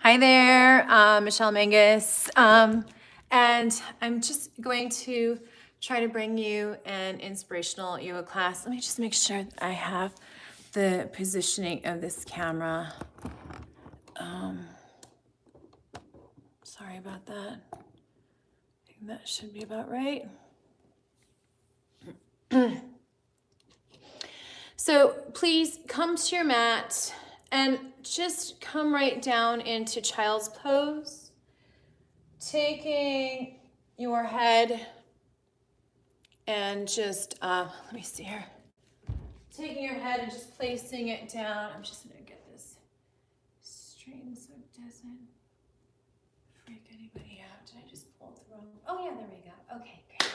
Hi there, Michelle Mangus, and I'm just going to try to bring you an inspirational yoga class. Let me just make sure that I have the positioning of this camera. Sorry about that. I think that should be about right. So please come to your mat and just come right down into child's pose, taking your head and just, let me see here. Taking your head and just placing it down. I'm just gonna get this straightened so it doesn't freak anybody out. Did I just pull the wrong? Oh yeah, there we go. Okay, great.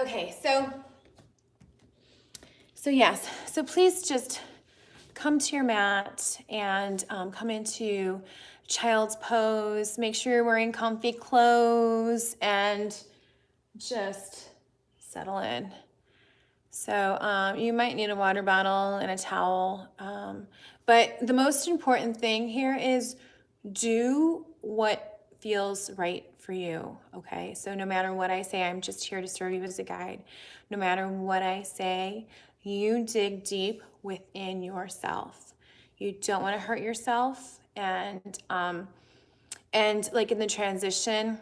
Okay, so yes, so please just come to your mat and come into child's pose. Make sure you're wearing comfy clothes and just settle in. So you might need a water bottle and a towel. But the most important thing here is do what feels right for you, okay? So no matter what I say, I'm just here to serve you as a guide. No matter what I say, you dig deep within yourself. You don't want to hurt yourself. And like in the transition,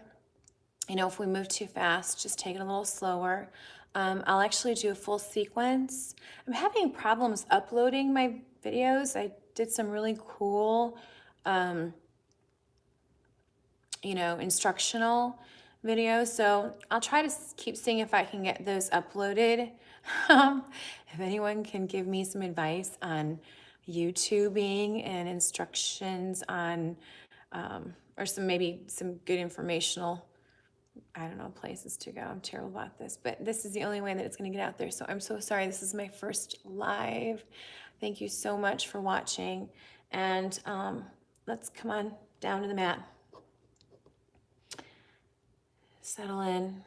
you know, if we move too fast, just take it a little slower. I'll actually do a full sequence. I'm having problems uploading my videos. I did some really cool, you know, instructional videos. So I'll try to keep seeing if I can get those uploaded. If anyone can give me some advice on YouTubing and instructions on, or maybe some good informational, I don't know, places to go. I'm terrible about this, but this is the only way that it's going to get out there. So I'm so sorry. This is my first live. Thank you so much for watching. And let's come on down to the mat. Settle in.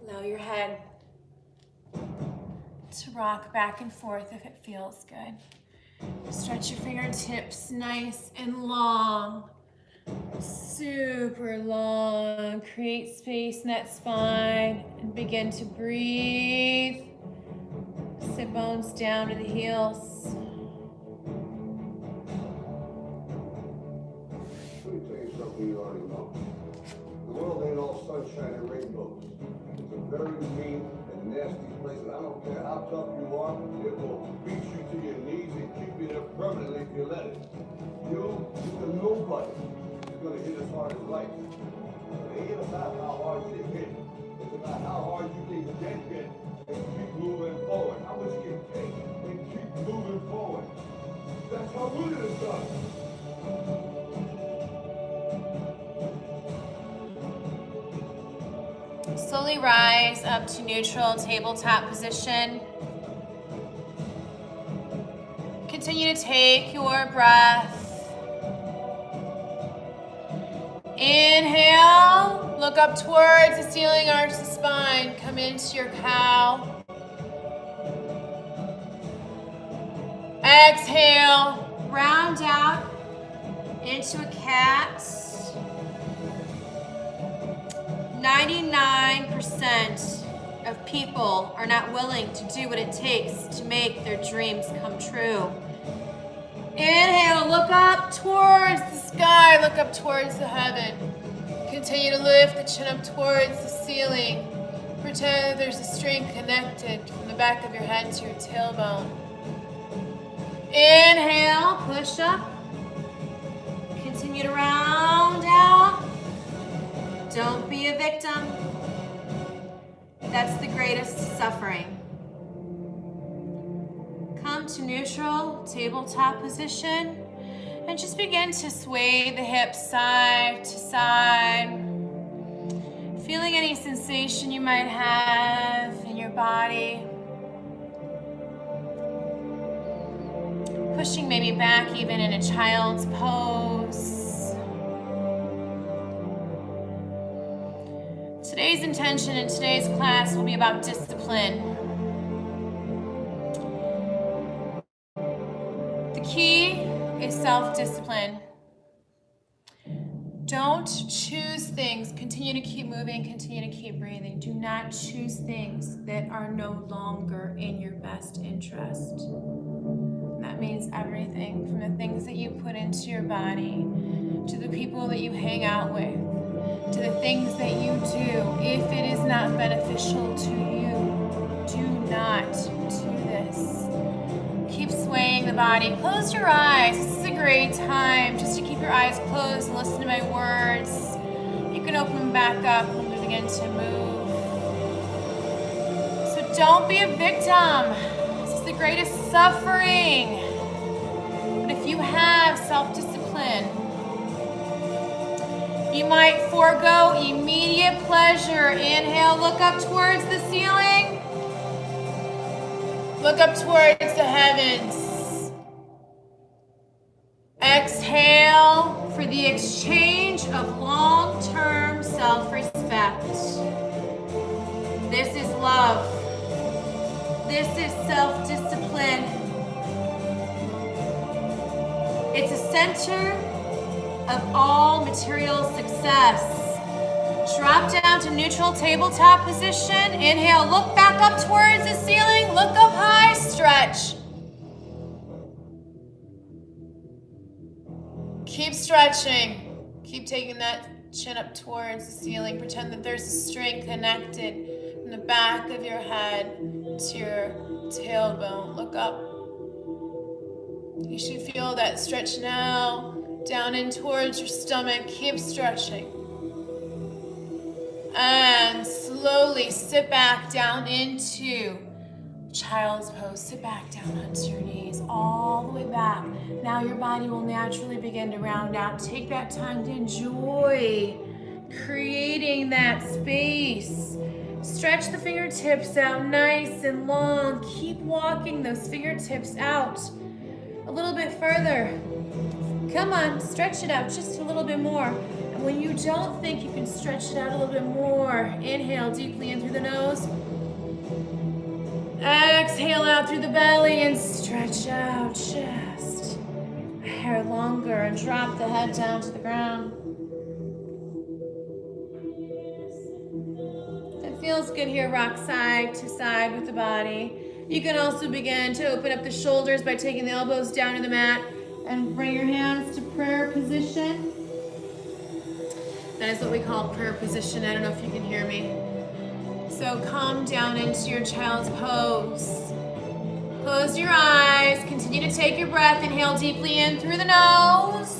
Allow your head to rock back and forth if it feels good. Stretch your fingertips nice and long, super long. Create space in that spine and begin to breathe. Sit bones down to the heels. Let me tell you something you already know. The world ain't all sunshine and rainbows. It's a very mean and nasty place, and I don't care how tough you are, it will beat you to your knees and keep you there permanently if you let it. You, the nobody, is gonna hit as hard as life. It ain't about how hard you hit. It's about how hard you can get hit and keep moving forward. How much you can take and keep moving forward. That's how winning is done. Slowly rise up to neutral tabletop position. Continue to take your breath. Inhale, look up towards the ceiling, arch the spine. Come into your cow. Exhale, round out into a cat. 99% of people are not willing to do what it takes to make their dreams come true. Inhale, look up towards the sky, look up towards the heaven. Continue to lift the chin up towards the ceiling. Pretend that there's a string connected from the back of your head to your tailbone. Inhale, push up. Continue to round out. Don't be a victim. That's the greatest suffering. Come to neutral tabletop position and just begin to sway the hips side to side. Feeling any sensation you might have in your body. Pushing maybe back even in a child's pose. Today's intention in today's class will be about discipline. is self-discipline. Don't choose things. Continue to keep moving, continue to keep breathing. Do not choose things that are no longer in your best interest. And that means everything from the things that you put into your body, to the people that you hang out with, to the things that you do. If it is not beneficial to you, do not do this. Keep swaying the body. Close your eyes. This is a great time just to keep your eyes closed and listen to my words. You can open them back up when we begin to move. So don't be a victim. This is the greatest suffering. But if you have self-discipline, you might forego immediate pleasure. Inhale, look up towards the ceiling. Look up towards the heavens. Exhale for the exchange of long-term self-respect. This is love. This is self-discipline. It's a center of all material success. Drop down to neutral tabletop position. Inhale, look back up towards the ceiling. Look up high, stretch. Keep stretching. Keep taking that chin up towards the ceiling. Pretend that there's a string connected from the back of your head to your tailbone. Look up. You should feel that stretch now. Down in towards your stomach. Keep stretching. And slowly sit back down into child's pose. Sit back down onto your knees, all the way back. Now your body will naturally begin to round out. Take that time to enjoy creating that space. Stretch the fingertips out nice and long. Keep walking those fingertips out a little bit further. Come on, stretch it out just a little bit more. And when you don't think you can stretch it out a little bit more, inhale deeply in through the nose. Exhale out through the belly and stretch out just a hair longer and drop the head down to the ground. It feels good here, rock side to side with the body. You can also begin to open up the shoulders by taking the elbows down to the mat and bring your hands to prayer position. That is what we call prayer position. I don't know if you can hear me. So calm down into your child's pose. Close your eyes. Continue to take your breath. Inhale deeply in through the nose.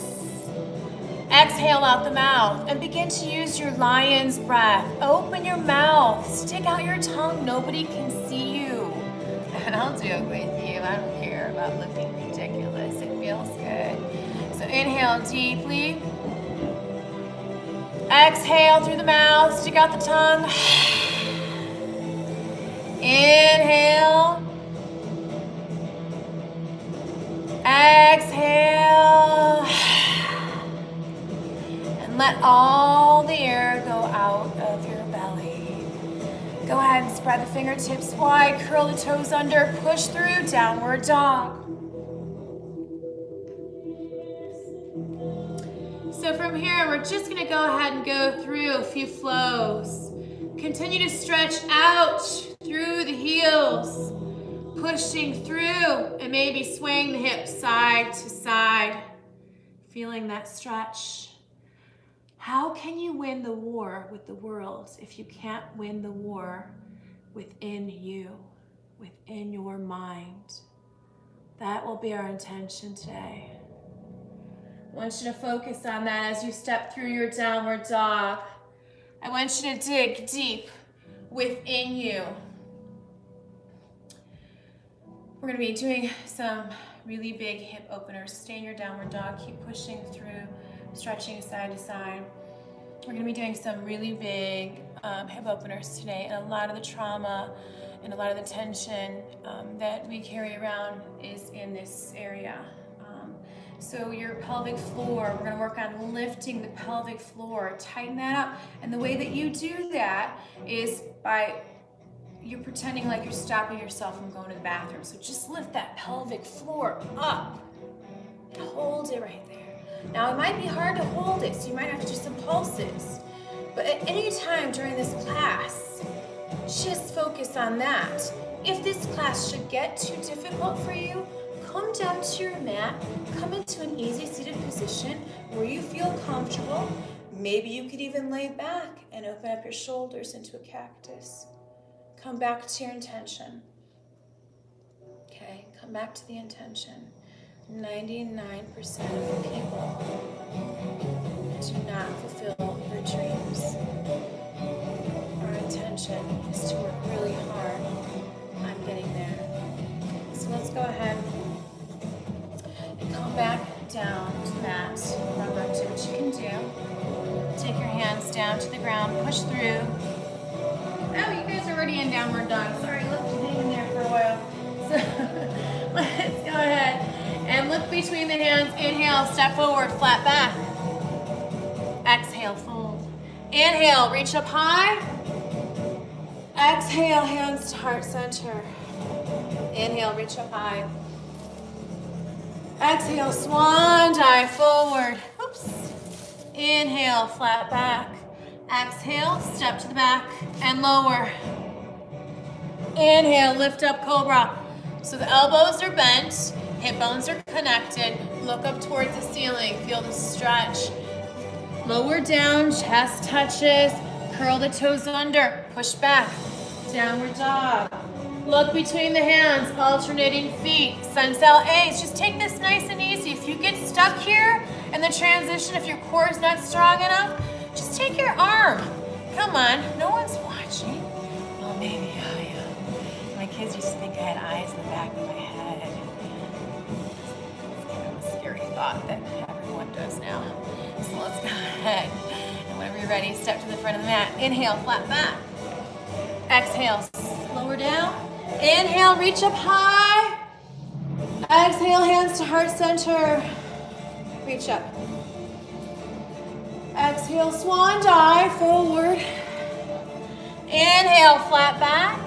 Exhale out the mouth and begin to use your lion's breath. Open your mouth. Stick out your tongue. Nobody can see you. And I'll do it with you. I don't care about looking ridiculous. It feels good. So inhale deeply. Exhale through the mouth. Stick out the tongue. Inhale. Exhale. And let all the air go out of your belly. Go ahead and spread the fingertips wide. Curl the toes under. Push through. Downward dog. So from here, we're just going to go ahead and go through a few flows. Continue to stretch out through the heels, pushing through and maybe swaying the hips side to side, feeling that stretch. How can you win the war with the world if you can't win the war within you, within your mind? That will be our intention today. I want you to focus on that as you step through your downward dog. I want you to dig deep within you. We're going to be doing some really big hip openers. Stay in your downward dog. Keep pushing through, stretching side to side. We're going to be doing some really big hip openers today. And a lot of the trauma and a lot of the tension that we carry around is in this area. So your pelvic floor, we're going to work on lifting the pelvic floor, tighten that up. And the way that you do that is by, you're pretending like you're stopping yourself from going to the bathroom. So just lift that pelvic floor up. Hold it right there. Now it might be hard to hold it, so you might have to do some pulses. But at any time during this class, just focus on that. If this class should get too difficult for you, come down to your mat, come into an easy seated position where you feel comfortable. Maybe you could even lay back and open up your shoulders into a cactus. Come back to your intention. Okay, come back to the intention. 99% of the people do not fulfill their dreams. Our intention is to work really hard on getting there. So let's go ahead and come back down to the mat. Remember, do what you can do. Take your hands down to the ground, push through. Oh, you guys are already in downward dog. Sorry, I left you hanging there for a while. So let's go ahead and look between the hands. Inhale, step forward, flat back. Exhale, fold. Inhale, reach up high. Exhale, hands to heart center. Inhale, reach up high. Exhale, swan dive forward. Oops. Inhale, flat back. Exhale, step to the back and lower. Inhale, lift up cobra. So the elbows are bent, hip bones are connected. Look up towards the ceiling, feel the stretch. Lower down, chest touches. Curl the toes under, push back. Downward dog. Look between the hands, alternating feet. Sun cell A's. Just take this nice and easy. If you get stuck here in the transition, if your core is not strong enough, just take your arm. Come on, no one's watching. Well, maybe I am. My kids used to think I had eyes in the back of my head. It's kind of a scary thought that everyone does now. So let's go ahead. And whenever you're ready, step to the front of the mat. Inhale, flat back. Exhale, lower down. Inhale, reach up high. Exhale, hands to heart center. Reach up. Exhale, swan dive forward. Inhale, flat back.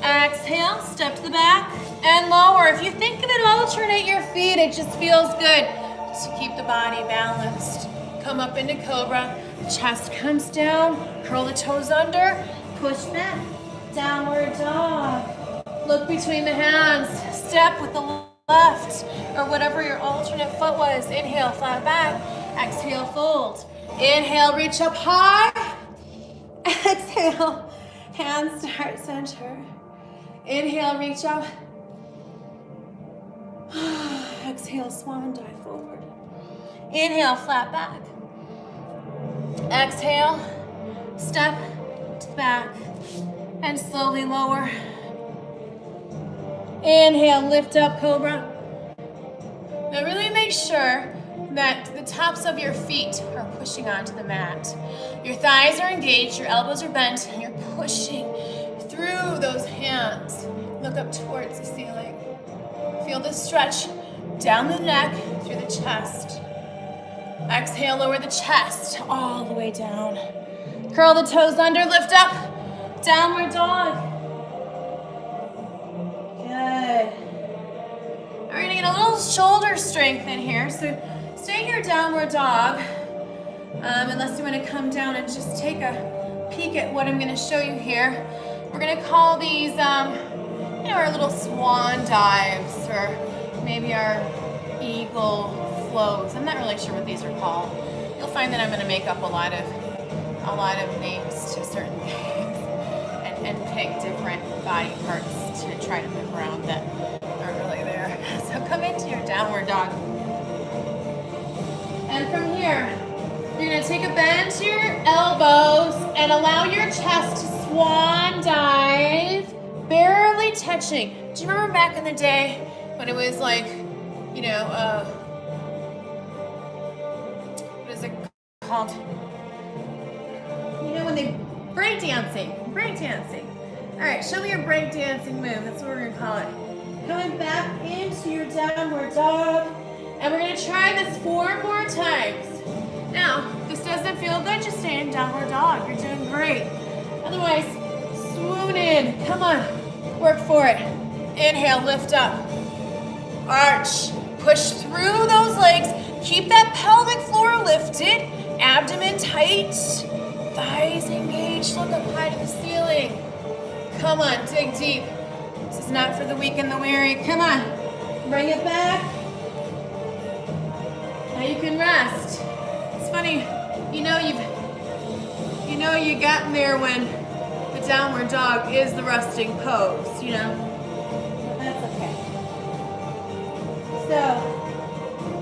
Exhale, step to the back and lower. If you think of it, alternate your feet. It just feels good to keep the body balanced. Come up into cobra. Chest comes down. Curl the toes under. Push back. Downward dog. Look between the hands. Step with the left or whatever your alternate foot was. Inhale, flat back. Exhale, fold. Inhale, reach up high. Exhale, hands to heart center. Inhale, reach up. Exhale, swan dive forward. Inhale, flat back. Exhale, step to the back and slowly lower. Inhale, lift up, cobra. Now really make sure that the tops of your feet are pushing onto the mat. Your thighs are engaged, your elbows are bent, and you're pushing through those hands. Look up towards the ceiling. Feel the stretch down the neck, through the chest. Exhale, lower the chest all the way down. Curl the toes under, lift up, downward dog. Good. We're gonna get a little shoulder strength in here, so stay here, downward dog, unless you want to come down and just take a peek at what I'm going to show you here. We're going to call these, our little swan dives, or maybe our eagle flows. I'm not really sure what these are called. You'll find that I'm going to make up a lot of names to certain things, and pick different body parts to try to move around that aren't really there. So come into your downward dog. And from here, you're going to take a bend to your elbows and allow your chest to swan dive, barely touching. Do you remember back in the day when it was like, what is it called? When they breakdancing. All right, show me your breakdancing move. That's what we're going to call it. Coming back into your downward dog. And we're going to try this 4 more times. Now, if this doesn't feel good, just stay in downward dog. You're doing great. Otherwise, swoon in. Come on. Work for it. Inhale, lift up. Arch. Push through those legs. Keep that pelvic floor lifted. Abdomen tight. Thighs engaged. Look up high to the ceiling. Come on, dig deep. This is not for the weak and the weary. Come on. Bring it back. Now you can rest. It's funny, you know you gotten there when the downward dog is the resting pose, you know? But that's okay. So,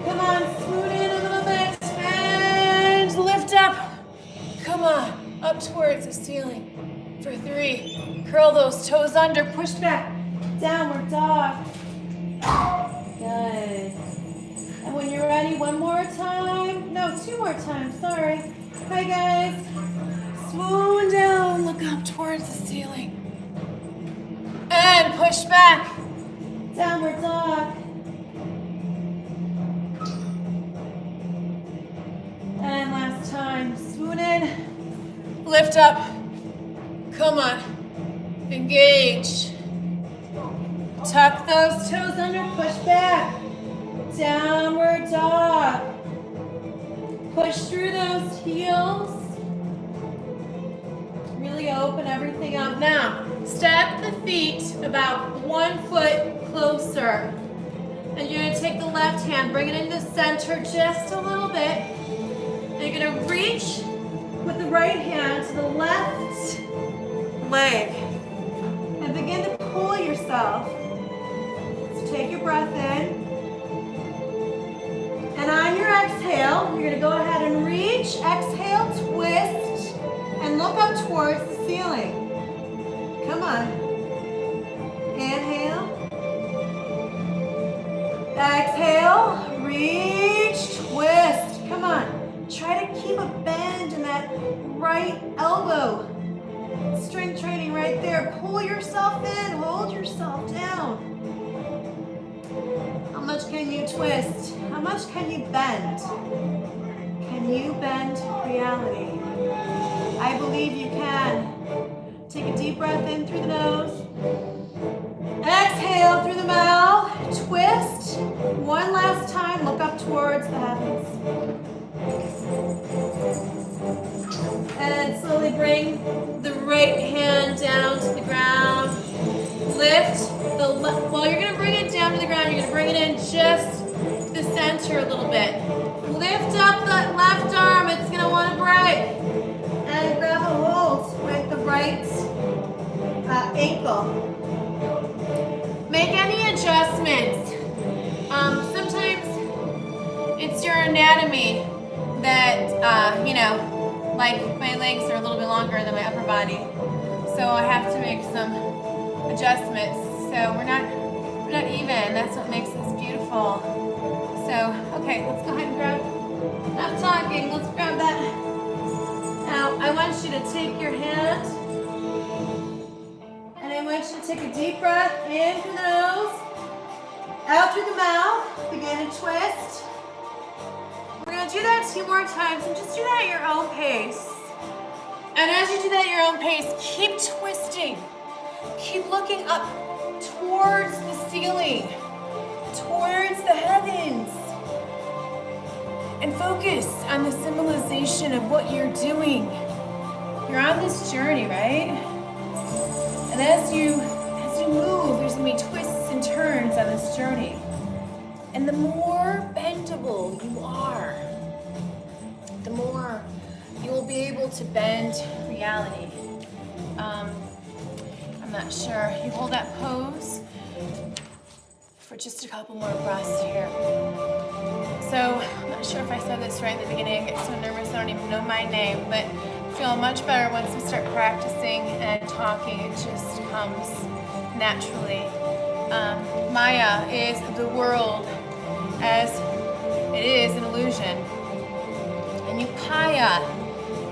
come on, swoon in a little bit and lift up. Come on, up towards the ceiling for 3. Curl those toes under, push back, downward dog. Good. And when you're ready, one more time. No, 2 more times, sorry. Hi guys. Swoon down, look up towards the ceiling. And push back. Downward dog. And last time, swoon in. Lift up. Come on. Engage. Tuck those toes under, push back. Downward dog. Push through those heels. Really open everything up. Now, stack the feet about 1 foot closer. And you're gonna take the left hand, bring it into the center just a little bit. And you're gonna reach with the right hand to the left leg. And begin to pull yourself. So take your breath in. And on your exhale, you're gonna go ahead and reach, exhale, twist, and look up towards the ceiling. Come on. Inhale. Exhale, reach, twist. Come on. Try to keep a bend in that right elbow. Strength training right there. Pull yourself in, hold yourself down. How much can you twist? How much can you bend? Can you bend reality? I believe you can. Take a deep breath in through the nose. Exhale through the mouth. Twist. One last time. Look up towards the heavens. And slowly bring the right hand down to the ground. Lift the left. Well, you're going to bring it down to the ground. You're going to bring it in just to the center a little bit. Lift up that left arm. It's going to want to break. And grab a hold with the right ankle. Make any adjustments. Sometimes it's your anatomy that, like my legs are a little bit longer than my upper body. So I have to make some adjustments. So we're not even. That's what makes us beautiful. So, okay, let's go ahead and grab, enough talking, let's grab that. Now, I want you to take your hand, and I want you to take a deep breath in through the nose, out through the mouth, begin to twist. We're going to do that 2 more times, and just do that at your own pace. And as you do that at your own pace, keep twisting. Keep looking up towards the ceiling, towards the heavens. And focus on the symbolization of what you're doing. You're on this journey, right? And as you move, there's gonna be twists and turns on this journey. And the more bendable you are, the more you will be able to bend reality. I'm not sure. You hold that pose for just a couple more breaths here. So, I'm not sure if I said this right in the beginning. I get so nervous I don't even know my name, but I feel much better once we start practicing and talking. It just comes naturally. Maya is the world as it is an illusion. And Upaya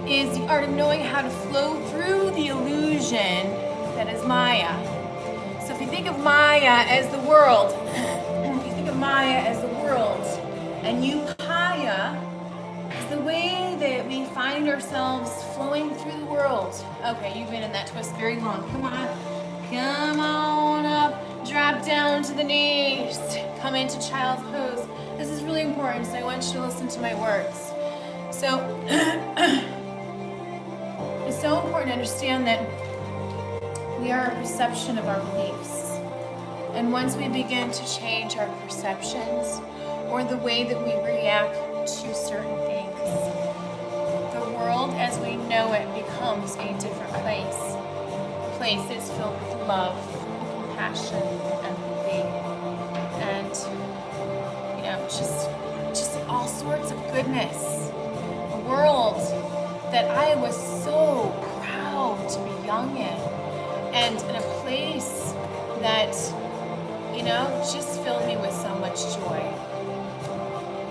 is the art of knowing how to flow through the illusion that is Maya. So if you think of Maya as the world, and Upaya is the way that we find ourselves flowing through the world. Okay, you've been in that twist very long. Come on up. Drop down to the knees. Come into child's pose. This is really important, so I want you to listen to my words. So, it's so important to understand that we are a perception of our beliefs. And once we begin to change our perceptions or the way that we react to certain things, the world as we know it becomes a different place. A place that's filled with love, compassion, empathy, and just all sorts of goodness. A world that I was so proud to be young in, and in a place that just filled me with so much joy,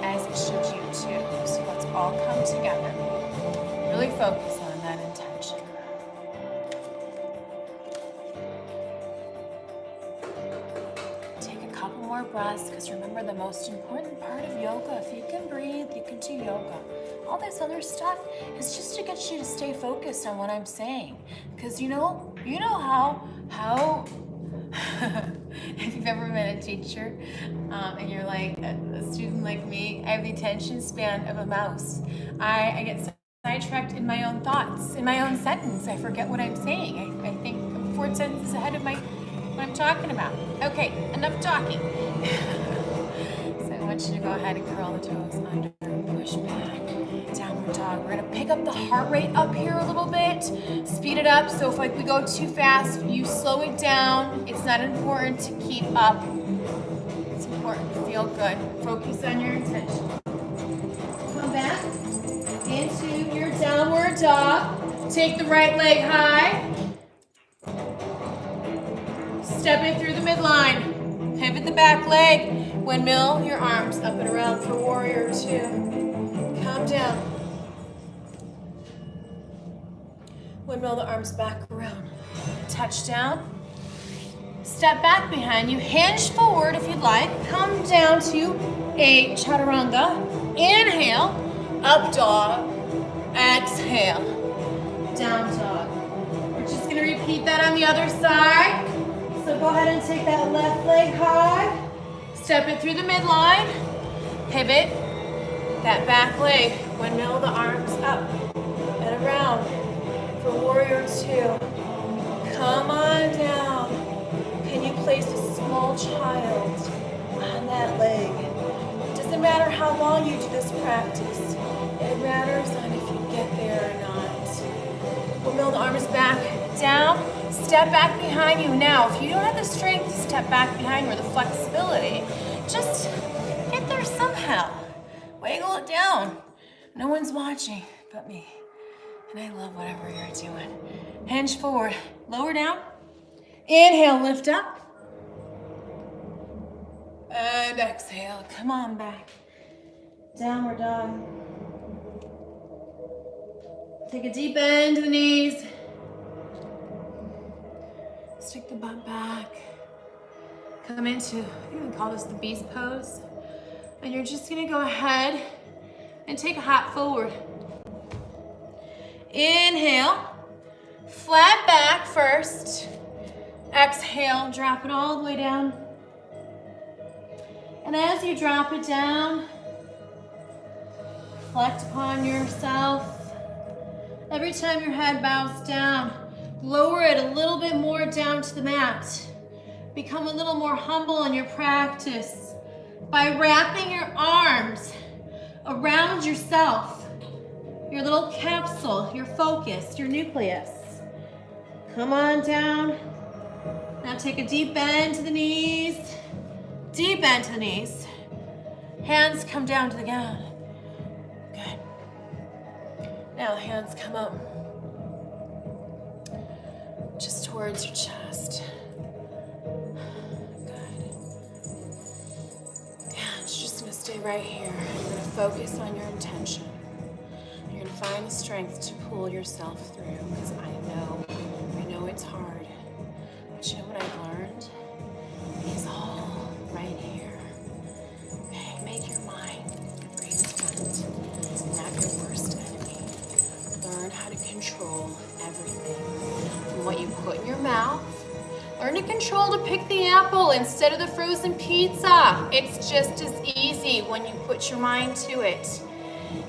as it should you too. So let's all come together. Really focus on that intention. Take a couple more breaths, because remember, the most important part of yoga, if you can breathe, you can do yoga. All this other stuff is just to get you to stay focused on what I'm saying. Because you know how if you've ever been a teacher and you're like a student like me, I have the attention span of a mouse. I get sidetracked in my own thoughts, in my own sentence. I forget what I'm saying. I think I'm 4 sentences ahead of what I'm talking about. Okay, enough talking. So I want you to go ahead and curl the toes under, push back, downward dog. We're gonna pick up the heart rate up here a little bit, speed it up. So if we go too fast, you slow it down. It's not important to keep up. It's important to feel good. Focus on your intention. Come back into your downward dog. Take the right leg high. Step it through the midline. Pivot the back leg. Windmill your arms up and around for warrior two. Calm down. Windmill the arms back around. Touch down. Step back behind you. Hinge forward if you'd like. Come down to a chaturanga. Inhale. Up dog. Exhale. Down dog. We're just going to repeat that on the other side. So go ahead and take that left leg high. Step it through the midline. Pivot that back leg. Windmill the arms up and around for warrior two. Come on down. Can you place a small child on that leg? It doesn't matter how long you do this practice. It matters on if you get there or not. Windmill the arms back down. Step back behind you. Now, if you don't have the strength to step back behind you or the flexibility, just get there somehow. Wiggle it down. No one's watching but me. And I love whatever you're doing. Hinge forward. Lower down. Inhale, lift up. And exhale. Come on back. Downward dog. Take a deep bend to the knees. Stick the butt back. Come into, you can call this the beast pose. And you're just gonna go ahead and take a hop forward. Inhale, flat back first. Exhale, drop it all the way down. And as you drop it down, reflect upon yourself. Every time your head bows down, lower it a little bit more down to the mat. Become a little more humble in your practice by wrapping your arms around yourself, your little capsule, your focus, your nucleus. Come on down. Now take a deep bend to the knees. Deep bend to the knees. Hands come down to the ground. Good. Now the hands come up just towards your chest. Good. And you're just gonna stay right here. You're gonna focus on your intention. You're gonna find the strength to pull yourself through, because I know it's hard. But you know what I've learned? It's all right here. Okay, make your mind your greatest friend, not your worst enemy. Learn how to control everything. From what you put in your mouth, learn to control to pick the apple instead of the frozen pizza. It's just as easy when you put your mind to it.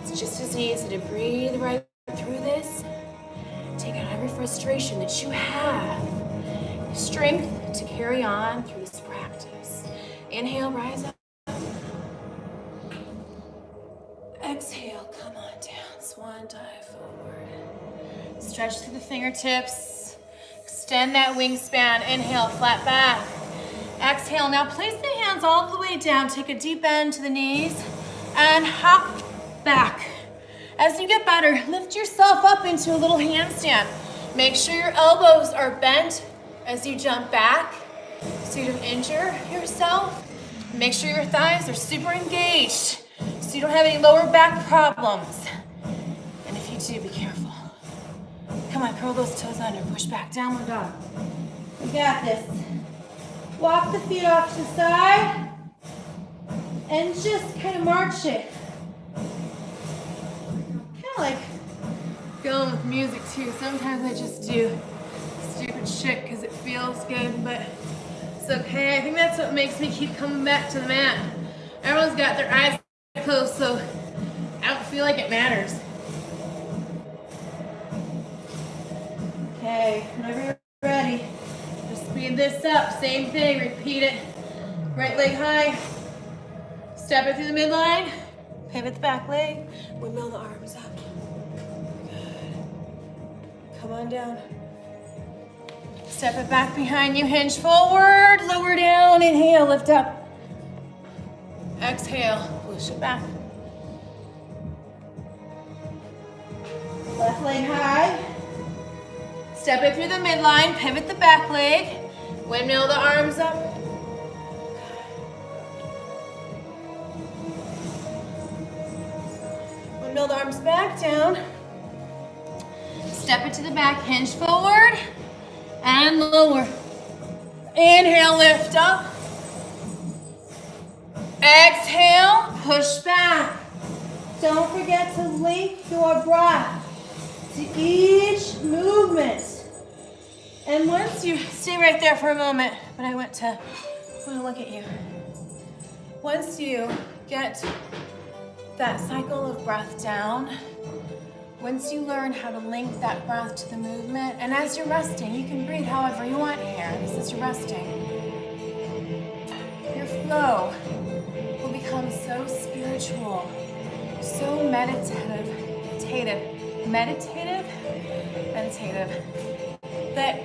It's just as easy to breathe right through this. Take out every frustration that you have. Strength to carry on through this practice. Inhale, rise up. Exhale, come on down. Swan dive forward. Stretch through the fingertips. Extend that wingspan. Inhale, flat back. Exhale, now place the hands all the way down. Take a deep bend to the knees and hop back. As you get better, lift yourself up into a little handstand. Make sure your elbows are bent as you jump back so you don't injure yourself. Make sure your thighs are super engaged so you don't have any lower back problems. And if you do, be careful. Come on, curl those toes under, push back, downward dog. You got this. Walk the feet off to the side and just kind of march it. Kind of like going with music too. Sometimes I just do stupid shit because it feels good, but it's okay. I think that's what makes me keep coming back to the mat. Everyone's got their eyes closed, so I don't feel like it matters. Okay, whenever you're ready, just speed this up. Same thing, repeat it. Right leg high. Step it through the midline. Pivot the back leg. Windmill the arms up. Good. Come on down. Step it back behind you. Hinge forward. Lower down. Inhale. Lift up. Exhale. Push it back. Left leg high. Step it through the midline. Pivot the back leg. Windmill the arms up. Windmill the arms back down. Step it to the back. Hinge forward. And lower. Inhale, lift up. Exhale, push back. Don't forget to link your breath to each movement. And once you stay right there for a moment, but I want to look at you. Once you get that cycle of breath down, once you learn how to link that breath to the movement, and as you're resting, you can breathe however you want here. This is your resting. Your flow will become so spiritual, so meditative, that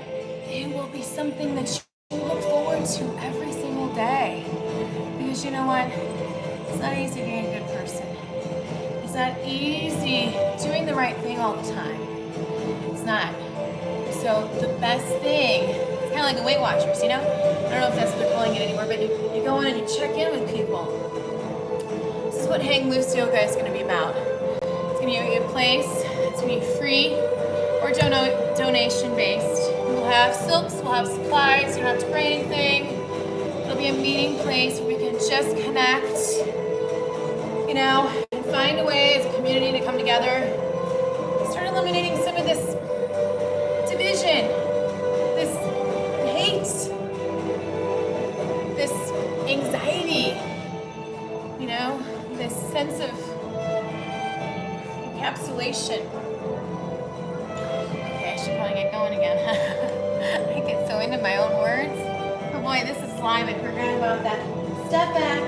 it will be something that you look forward to every single day. Because you know what? It's not easy being a good person. It's not easy doing the right thing all the time. It's not. So the best thing, it's kind of like the Weight Watchers, you know? I don't know if that's what they're calling it anymore, but you go in and you check in with people. This is what Hangloose yoga is going to be about. It's going to be a place, it's going to be free or donation based. We'll have silks, we'll have supplies, you don't have to bring anything. It'll be a meeting place where we can just connect, you know, and find a way as a community to come together. Start eliminating some of this division, this hate, this anxiety, you know, this sense of encapsulation. Okay, I should probably get going again. I get so into my own words. Oh boy, this is live. I forgot about that. Step back.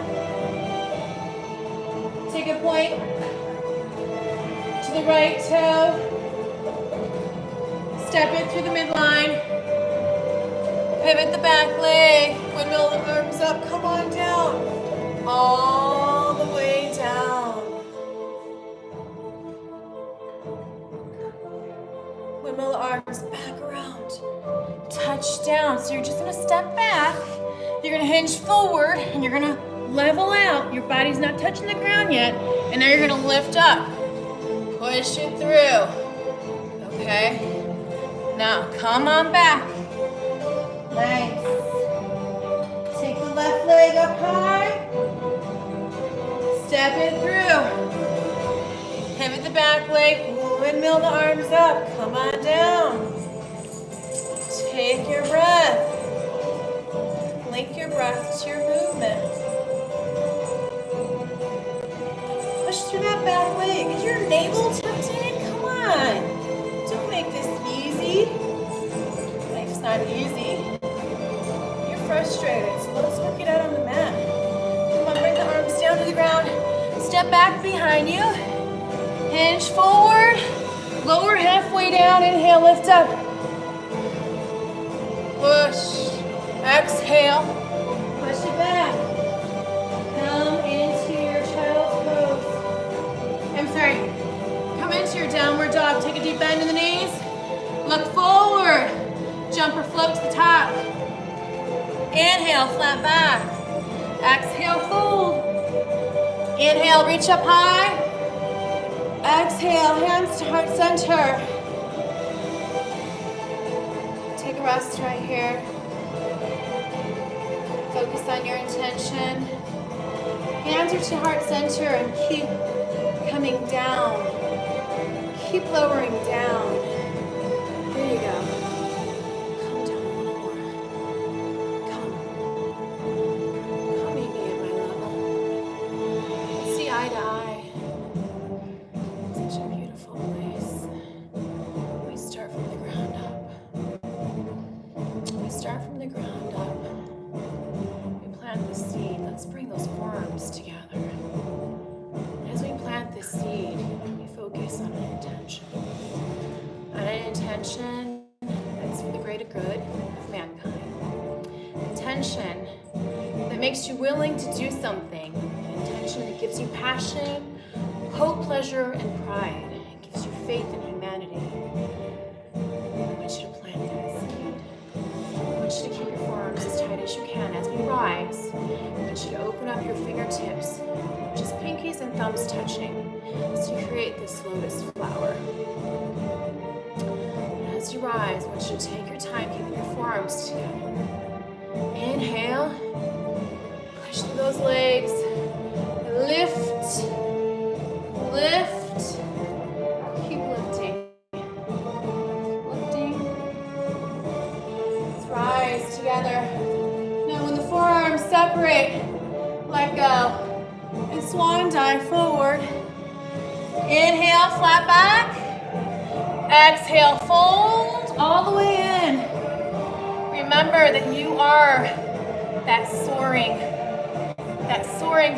Take a point to the right toe. Step it through the midline. Pivot the back leg. Windmill the arms up. Come on down. All the way down. Windmill the arms back around. Touch down. So you're just going to step back. You're going to hinge forward and you're going to level out. Your body's not touching the ground yet. And now you're going to lift up. Push it through. Okay? Now, come on back. Nice. Take the left leg up high. Step it through. Pivot the back leg. Windmill the arms up. Come on down. Take your breath. breath to your movement. Push through that back leg. Is your navel tucked in? Come on. Don't make this easy. Life's not easy. You're frustrated, so let's work it out on the mat. Come on, bring the arms down to the ground. Step back behind you. Hinge forward. Lower halfway down. Inhale, lift up. Push. Exhale. Push it back. Come into your child's pose. I'm sorry. Come into your downward dog. Take a deep bend in the knees. Look forward. Jump or float to the top. Inhale, flat back. Exhale, fold. Inhale, reach up high. Exhale, hands to heart center. Take a rest right here. Focus on your intention. Hands are to heart center and keep coming down. Keep lowering down. There you go. Come down a little more. Come meet me at my level. Let's see eye to eye. Such a beautiful place. We start from the ground up. We start from the ground up. We plant the seed. Let's bring those forearms together. As we plant the seed, we focus on an intention. On an intention that's for the greater good of mankind. Intention that makes you willing to do something. An intention that gives you passion, hope, pleasure, and pride. It gives you faith in humanity. I want you to plant that seed. I want you to keep your forearms as tight as you can. As we rise, I want you to open up your fingertips, just pinkies and thumbs touching, as you create this lotus flower. And as you rise, I want you to take your time keeping your forearms together. Inhale, push through those legs, lift, lift, keep lifting, lifting. Let's rise together. Now when the forearms separate, let go. And swan dive forward. Inhale, flat back. Exhale, fold all the way in. Remember that you are that soaring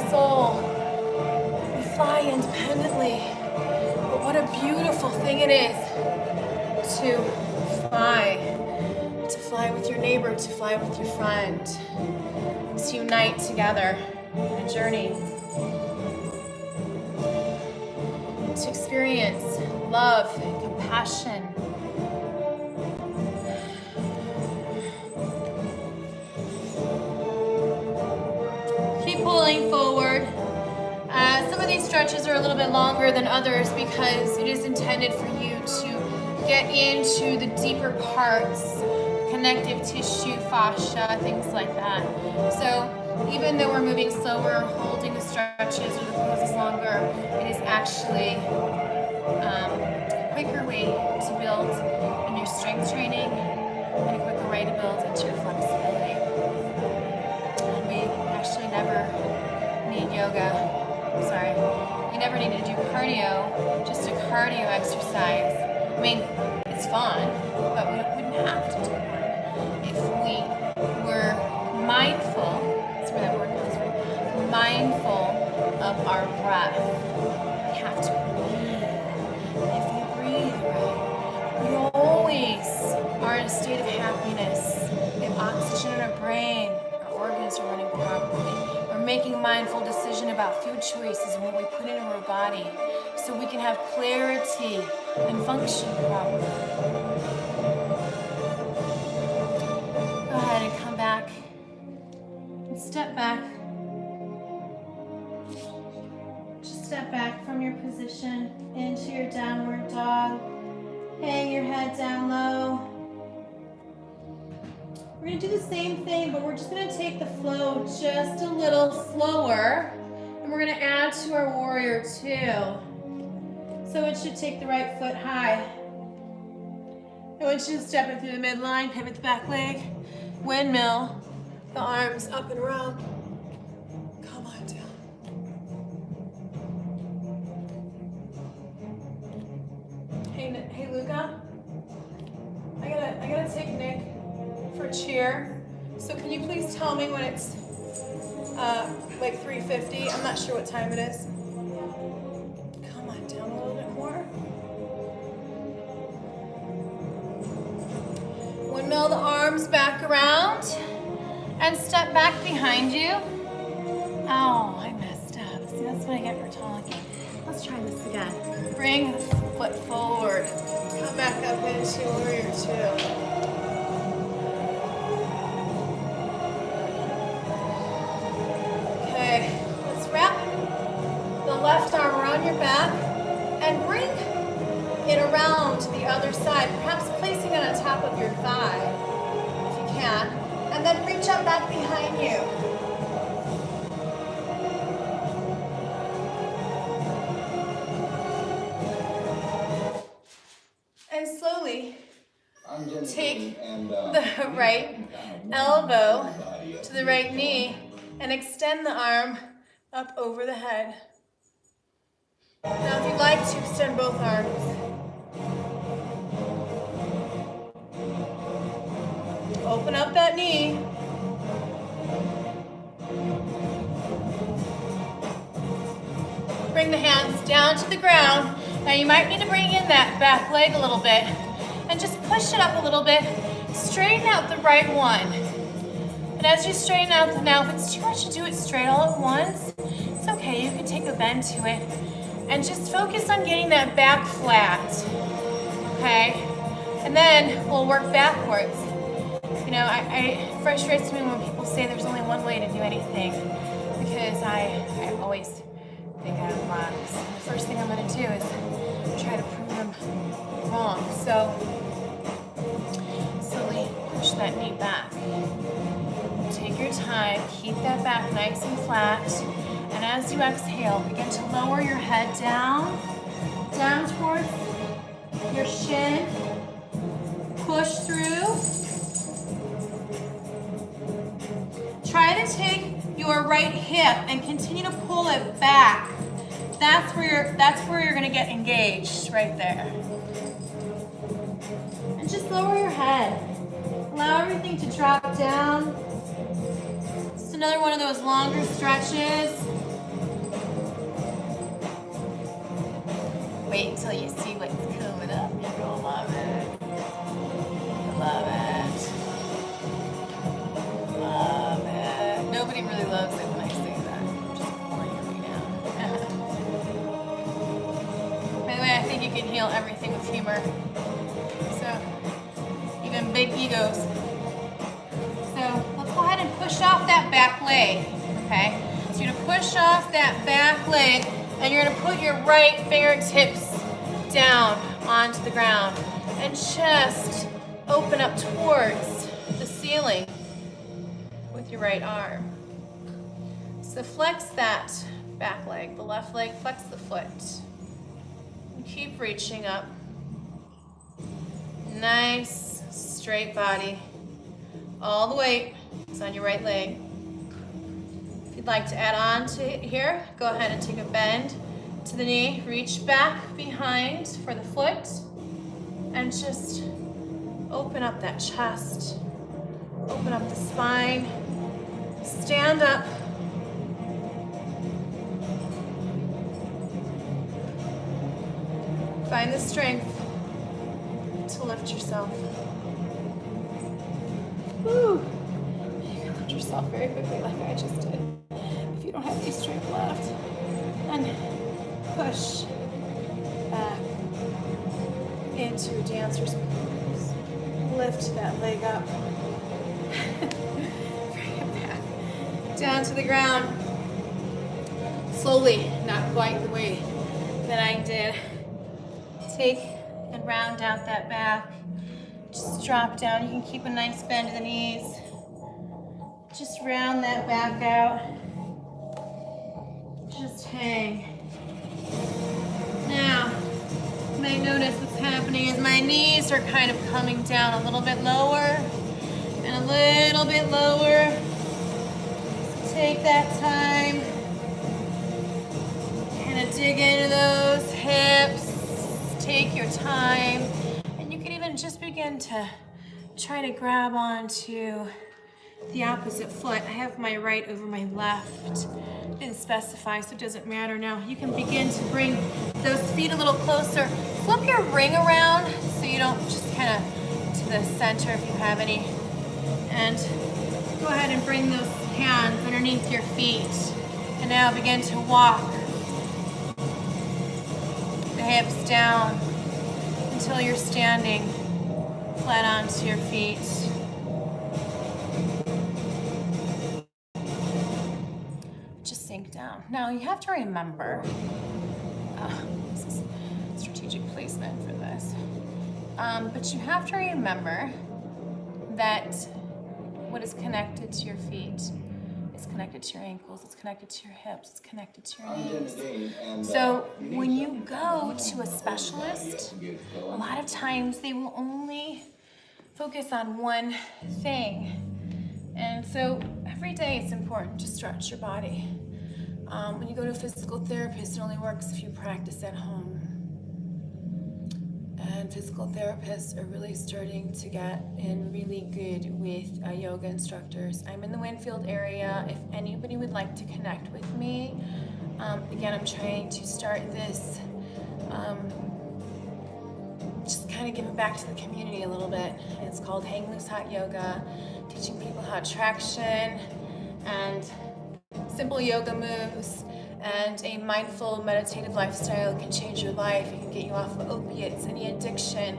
soul. We fly independently. But what a beautiful thing it is to fly with your neighbor, to fly with your friend, to unite together in a journey, to experience love and compassion. Keep pulling forward. Some of these stretches are a little bit longer than others because it is intended for you to get into the deeper parts, connective tissue, fascia, things like that. So even though we're moving slower, holding the stretches or the poses longer, it is actually a quicker way to build in your strength training and a quicker way to build into your flexibility. And we actually never need yoga. You never need to do cardio, just a cardio exercise. I mean, it's fun, but we wouldn't have to do it if we were mindful. That's where that word comes from. Mindful of our breath. We have to breathe. If we breathe right, we always are in a state of happiness. We have oxygen in our brain. Our organs are running properly. We're making mindful decision about food choices and what we put into our body, so we can have clarity and function properly. Go ahead and come back and step back. Just step back from your position into your downward dog. Hang your head down low. We're going to do the same thing, but we're just going to take the flow just a little slower, and we're going to add to our warrior two. So it should take the right foot high. I want you to step it through the midline, pivot the back leg, windmill, the arms up and around. Come on down. Hey Luca, I gotta take Nick for a cheer. So can you please tell me when it's like 3:50? I'm not sure what time it is. Come on down a little bit more. Windmill the arms back around and step back behind you. Oh, I messed up. See, that's what I get for talking. Let's try this again. Bring the foot forward. Come back up into warrior two. Okay, let's wrap the left arm around your back and bring it around to the other side, perhaps placing it on top of your thigh, if you can, and then reach up back behind you. And slowly take the right elbow to the right knee and extend the arm up over the head. Now if you'd like to, extend both arms. Open up that knee. Bring the hands down to the ground. Now you might need to bring in that back leg a little bit and just push it up a little bit. Straighten out the right one. And as you straighten out now, if it's too much to do it straight all at once, it's okay. You can take a bend to it and just focus on getting that back flat. Okay? And then we'll work backwards. You know, it frustrates me when people say there's only one way to do anything, because I always think out of the box. The first thing I'm going to do is try to prove them wrong. So, slowly push that knee back. Take your time, keep that back nice and flat, and as you exhale, begin to lower your head down towards your shin. Push through. Try to take your right hip and continue to pull it back. That's where you're going to get engaged, right there. And just lower your head. Allow everything to drop down. Just another one of those longer stretches. Wait until you see what's coming up. You're going to love it. Love it. Love it. Nobody really loves it when I say that. I'm just boring right now. By the way, I think you can heal everything with humor. So, even big egos. So, let's go ahead and push off that back leg. Okay? So, you're going to push off that back leg, and you're going to put your right fingertips down onto the ground and just open up towards the ceiling with your right arm. So flex that back leg, the left leg, flex the foot. And keep reaching up. Nice, straight body. All the weight is on your right leg. If you'd like to add on to it here, go ahead and take a bend to the knee. Reach back behind for the foot and just open up that chest. Open up the spine. Stand up. Find the strength to lift yourself. Woo. You can lift yourself very quickly like I just did. If you don't have any strength left. And push back into dancer's pose. Lift that leg up. Bring it back. Down to the ground. Slowly, not quite the way that I did. Take and round out that back. Just drop down. You can keep a nice bend to the knees. Just round that back out. Just hang. Now, you may notice what's happening is my knees are kind of coming down a little bit lower and a little bit lower. Take that time. Kind of dig into those hips. Take your time. And you can even just begin to try to grab onto the opposite foot. I have my right over my left. Didn't specify, so it doesn't matter now. You can begin to bring those feet a little closer. Flip your ring around so you don't just kind of to the center if you have any. And go ahead and bring those hands underneath your feet. And now begin to walk the hips down until you're standing flat onto your feet. Just sink down. Now you have to remember, this is strategic placement for this, but you have to remember that what is connected to your feet is connected to your ankles, it's connected to your hips, it's connected to your knees. So when you go to a specialist, a lot of times they will only focus on one thing. And so every day it's important to stretch your body. When you go to a physical therapist, it only works if you practice at home. And physical therapists are really starting to get in really good with yoga instructors. I'm in the Winfield area. If anybody would like to connect with me, again, I'm trying to start this, just kind of giving back to the community a little bit. It's called Hangloose Hot Yoga, teaching people how traction and simple yoga moves and a mindful meditative lifestyle can change your life. It can get you off of opiates, any addiction,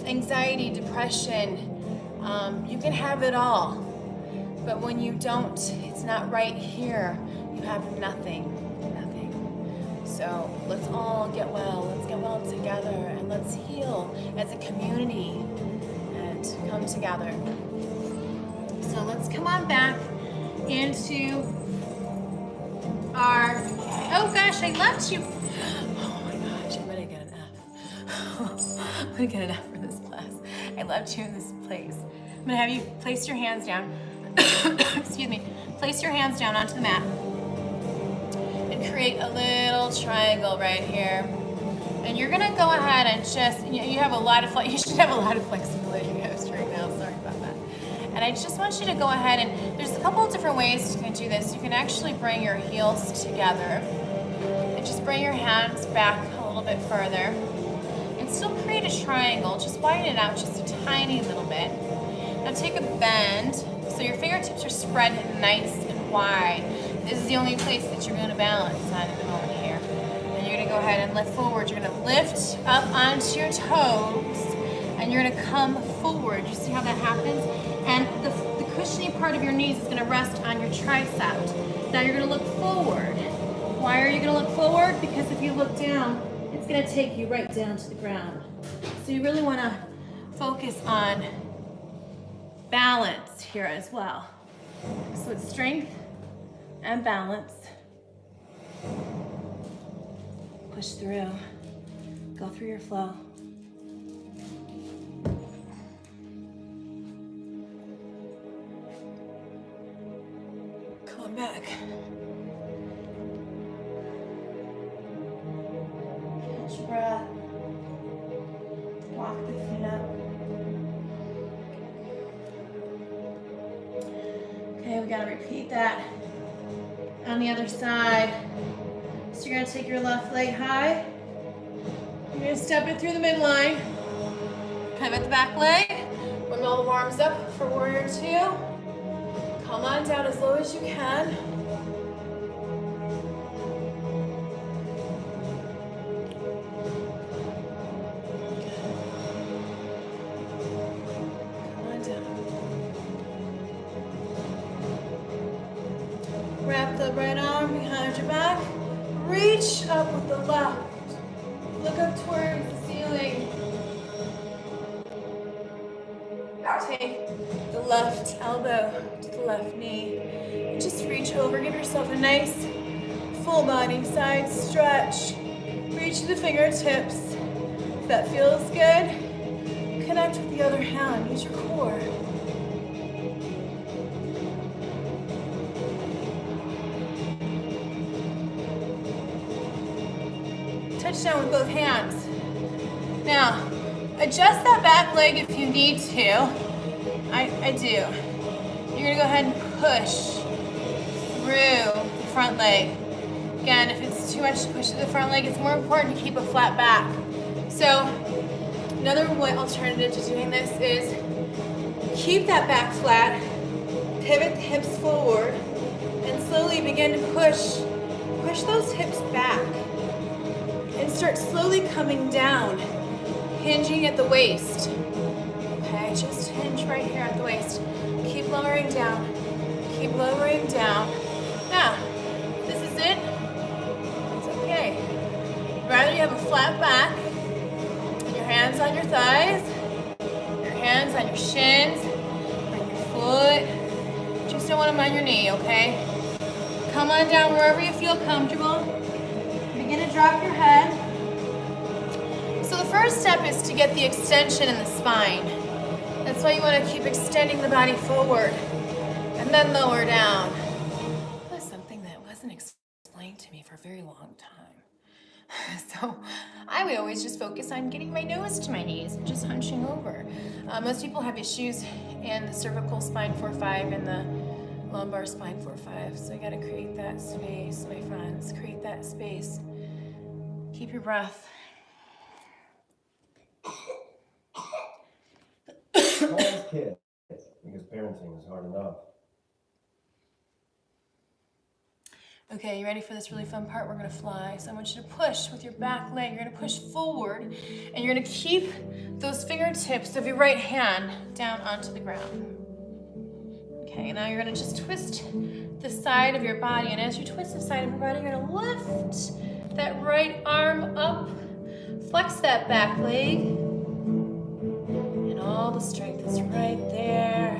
anxiety, depression. You can have it all. But when you don't, it's not right here, you have nothing. So let's all get well. Let's get well together and let's heal as a community and come together. So let's come on back into our, oh gosh, I left you. Oh my gosh, I'm gonna get an F. I'm gonna get an F for this class. I left you in this place. I'm gonna have you place your hands down. Excuse me. Place your hands down onto the mat. And create a little triangle right here. And you're gonna go ahead and just, you have a lot of, you should have a lot of flexibility in your hips right now, sorry about that. And I just want you to go ahead and, there's a couple of different ways you can do this. You can actually bring your heels together and just bring your hands back a little bit further and still create a triangle. Just widen it out just a tiny little bit. Now take a bend, so your fingertips are spread nice and wide. This is the only place that you're going to balance on at the moment here. And you're going to go ahead and lift forward. You're going to lift up onto your toes and you're going to come forward. You see how that happens? And the cushiony part of your knees is going to rest on your tricep. Now you're going to look forward. Why are you going to look forward? Because if you look down, it's going to take you right down to the ground. So you really want to focus on balance here as well. So it's strength and balance. Push through. Go through your flow. Come on back. Catch your breath. Walk the feet up. Okay, we gotta repeat that on the other side. So you're gonna take your left leg high. You're gonna step it through the midline. Pivot the back leg. Warm all the arms up for warrior two. Come on down as low as you can. Come on down. Wrap the right arm behind your back. Reach up with the left. Look up towards the ceiling. Take the left elbow to the left knee. And just reach over. Give yourself a nice full body side stretch. Reach the fingertips. If that feels good, connect with the other hand. Use your core. touch down with both hands. Now, adjust that back leg if you need to. I do. You're gonna go ahead and push through the front leg. Again, if it's too much to push through the front leg, it's more important to keep a flat back. So, another alternative to doing this is keep that back flat, pivot the hips forward, and slowly begin to push those hips back. And start slowly coming down, hinging at the waist. Okay, just hinge right here at the waist. Keep lowering down, keep lowering down. Now, this is it. It's okay. Rather you have a flat back, your hands on your thighs, your hands on your shins, on your foot. Just don't want them on your knee, okay? Come on down wherever you feel comfortable. Begin to drop your head. So the first step is to get the extension in the spine. That's why you want to keep extending the body forward and then lower down. That's something that wasn't explained to me for a very long time. So I would always just focus on getting my nose to my knees and just hunching over. Most people have issues in the cervical spine 4-5 and the lumbar spine 4-5. So you got to create that space, my friends. Create that space. Keep your breath. All kids, because parenting is hard enough. Okay, you ready for this really fun part? We're gonna fly. So I want you to push with your back leg. You're gonna push forward, and you're gonna keep those fingertips of your right hand down onto the ground. Okay, now you're gonna just twist the side of your body, and as you twist the side of your body, you're gonna lift that right arm up, flex that back leg, and all the strength is right there.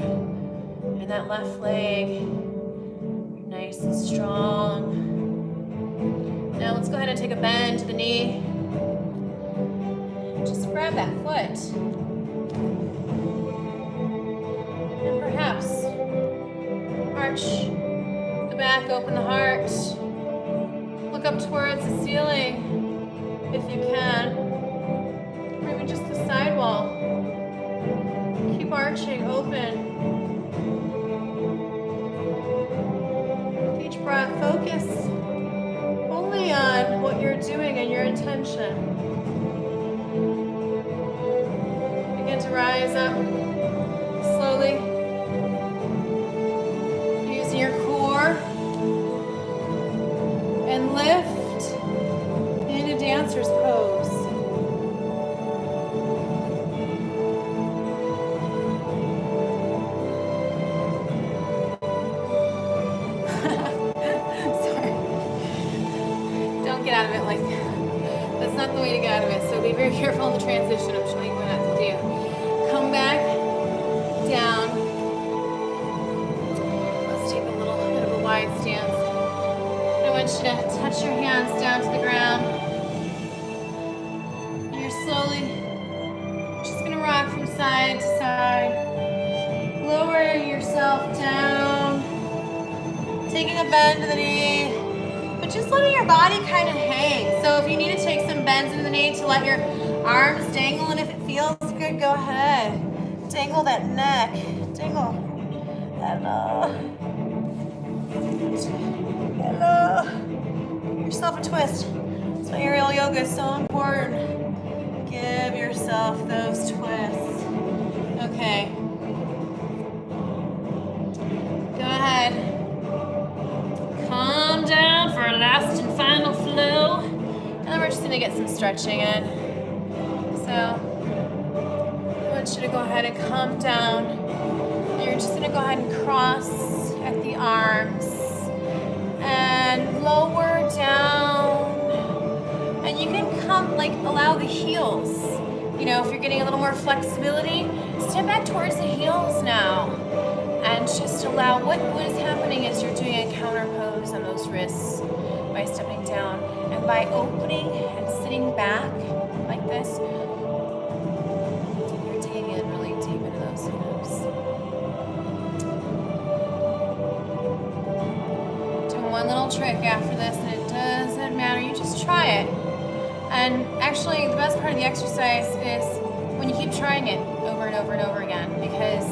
And that left leg, nice and strong. Now let's go ahead and take a bend to the knee. Just grab that foot. And perhaps arch the back, open the heart. Look up towards the ceiling if you can. Or even just the sidewall. Keep arching, open. With each breath, focus only on what you're doing and your intention. Begin to rise up slowly. Using your core. And lift into dancer's pose. Sorry. Don't get out of it like that. That's not the way to get out of it. So be very careful in the transition. I'm showing you what not to do. Come back down. Let's take a little bit of a wide stance. I want you to touch your hands down to the ground. And you're slowly just gonna rock from side to side. Lowering yourself down. Taking a bend to the knee. But just letting your body kind of hang. So if you need to take some bends in the knee to let your arms dangle, and if it feels good, go ahead. Dangle that neck. Dangle. Hello. Hello. Give yourself a twist. That's why aerial yoga is so important. Give yourself those twists. Okay. Go ahead. Calm down for a last and final flow. And then we're just gonna get some stretching in. So I want you to go ahead and calm down. And you're just gonna go ahead and cross at the arms and lower down. And you can come, allow the heels. You know, if you're getting a little more flexibility, step back towards the heels now. And just allow, what is happening is you're doing a counter pose on those wrists by stepping down. And by opening and sitting back like this, you're digging in really deep into those hips. Doing one little trick after this, and it doesn't matter, you just try it. And actually, the best part of the exercise is when you keep trying it over and over and over again, because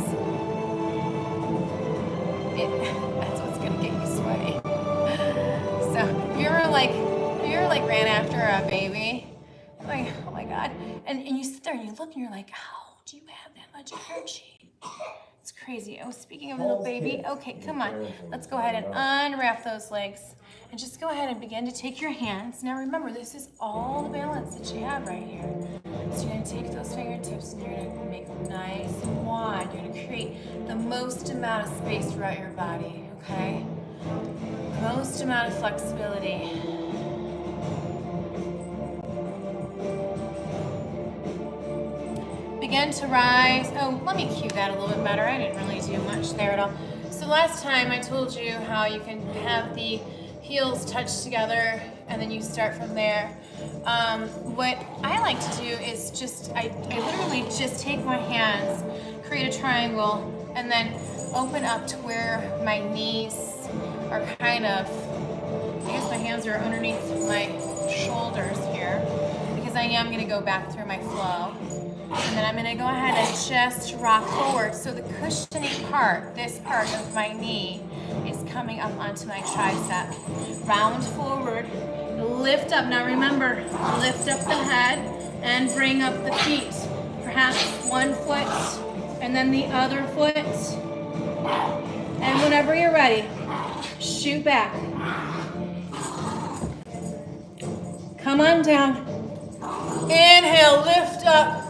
that's what's gonna get you sweaty. So if you ever ran after a baby, like, oh my God, and you sit there and you look and you're like, how do you have that much energy? It's crazy. Oh, speaking of little baby, okay, come on. Let's go ahead and unwrap those legs and just go ahead and begin to take your hands. Now remember, this is all the balance that you have right here. So you're gonna take those fingertips and you're gonna make them nice and wide. You're gonna create the most amount of space throughout your body, okay? The most amount of flexibility. Begin to rise. Oh, let me cue that a little bit better. I didn't really do much there at all. So last time I told you how you can have the heels touch together and then you start from there. What I like to do is I literally just take my hands, create a triangle, and then open up to where my knees are kind of, I guess my hands are underneath my shoulders here, because I am gonna go back through my flow. And then I'm gonna go ahead and just rock forward. So the cushiony part, this part of my knee, is coming up onto my tricep. Round forward, lift up. Now remember, lift up the head and bring up the feet. Perhaps one foot and then the other foot. And whenever you're ready, shoot back. Come on down. Inhale, lift up.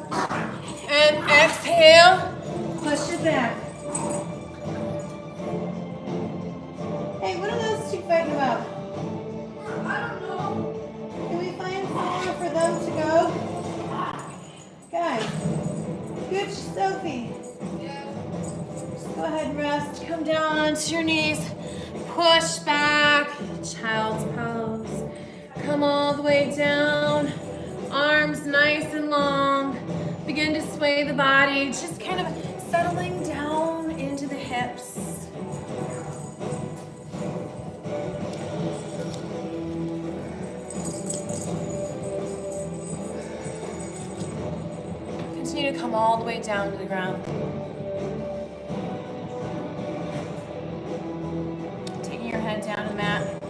And exhale, push it back. Hey, what are those two fighting about? I don't know. Can we find somewhere for them to go? Guys, good, Sophie. Yeah. Just go ahead and rest. Come down onto your knees. Push back. Child's pose. Come all the way down. Arms nice and long. Begin to sway the body, just kind of settling down into the hips. Continue to come all the way down to the ground. Taking your head down to the mat.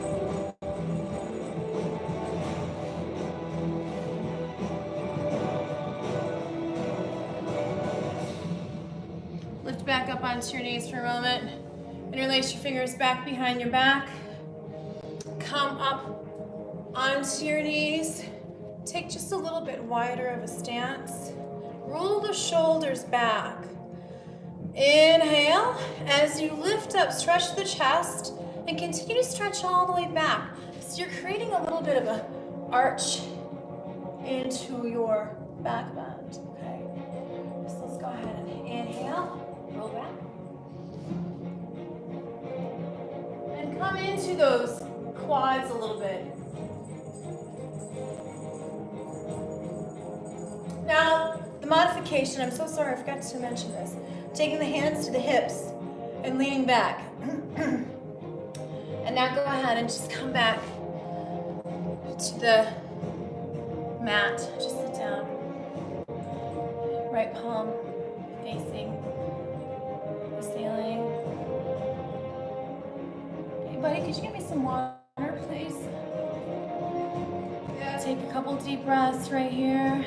Back up onto your knees for a moment. Interlace your fingers back behind your back. Come up onto your knees. Take just a little bit wider of a stance. Roll the shoulders back. Inhale. As you lift up, stretch the chest and continue to stretch all the way back. So you're creating a little bit of an arch into your back bend. Okay. So let's go ahead and inhale. Roll back. And come into those quads a little bit. Now, the modification, I'm so sorry, I forgot to mention this. Taking the hands to the hips and leaning back. And now go ahead and just come back to the mat. Just sit down. Right palm facing the ceiling. Hey buddy, could you give me some water, please? Yeah. Take a couple deep breaths right here.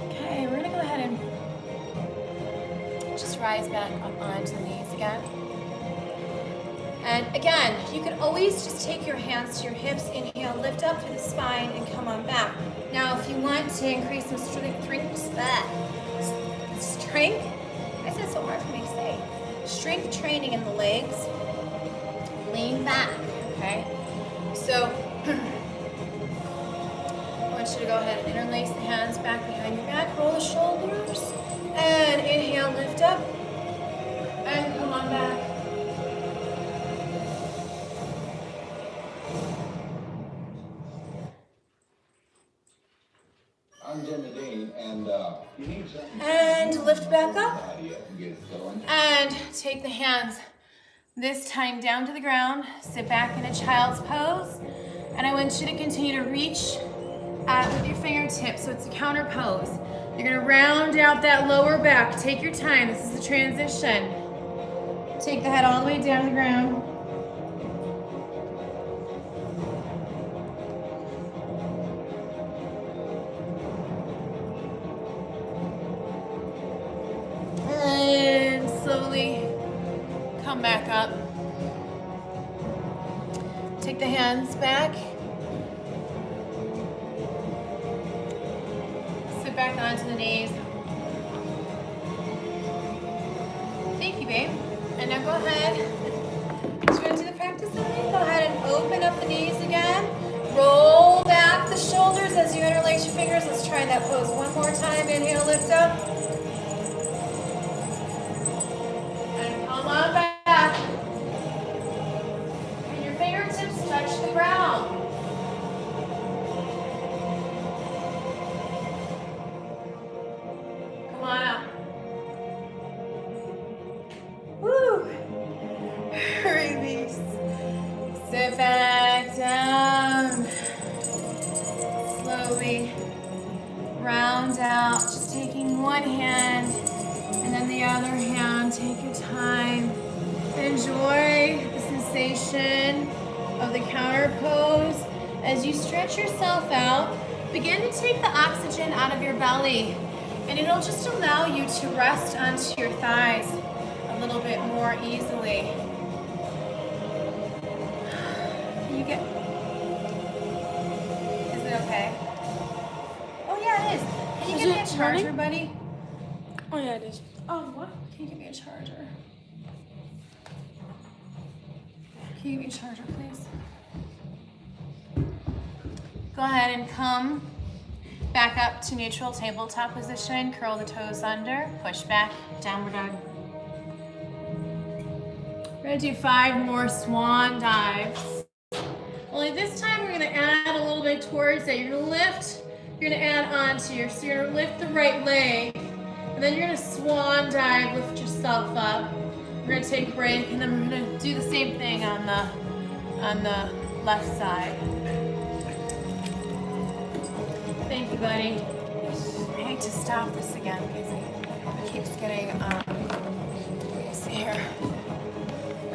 Okay, we're gonna go ahead and just rise back up onto the knees again. And again, you can always just take your hands to your hips, inhale, lift up through the spine, and come on back. Now, if you want to increase some strength, I said it's so hard for me to say. Strength training in the legs, lean back, okay? So, I want you to go ahead and interlace the hands back behind your back, roll the shoulders, and inhale, lift up, and come on back. I'm Jim Medine, and you need something. And lift back up. Body up and get it going. And take the hands, this time down to the ground. Sit back in a child's pose. And I want you to continue to reach out with your fingertips, so it's a counter pose. You're gonna round out that lower back. Take your time, this is the transition. Take the head all the way down to the ground. And slowly come back up. Take the hands back. Sit back onto the knees. Thank you, babe. And now go ahead. Do you want to do the practice with me? Go ahead and open up the knees again. Roll back the shoulders as you interlace your fingers. Let's try that pose one more time. Inhale, lift up. And come on back. And your fingertips touch the ground. Come on up. Woo! Release. Sit back down. Slowly round out. Just taking one hand and then the other hand. Take your time. Enjoy the sensation of the counter pose. As you stretch yourself out, begin to take the oxygen out of your belly. And it'll just allow you to rest onto your thighs a little bit more easily. Can you get... Is it okay? Oh yeah, it is. Can you give me a charger, buddy? Oh yeah, it is. Oh, what? Can you give me a charger? Can you give me a charger, please? Go ahead and come back up to neutral tabletop position. Curl the toes under. Push back. Downward dog. We're going to do 5 more swan dives. Only this time we're going to add a little bit towards it. You're going to lift. You're going to add onto your... So you're going to lift the right leg. And then you're going to swan dive. Lift yourself up. We're going to take a break. And then we're going to do the same thing on the left side. Thank you, buddy. I hate to stop this again because it keeps getting, let me see here.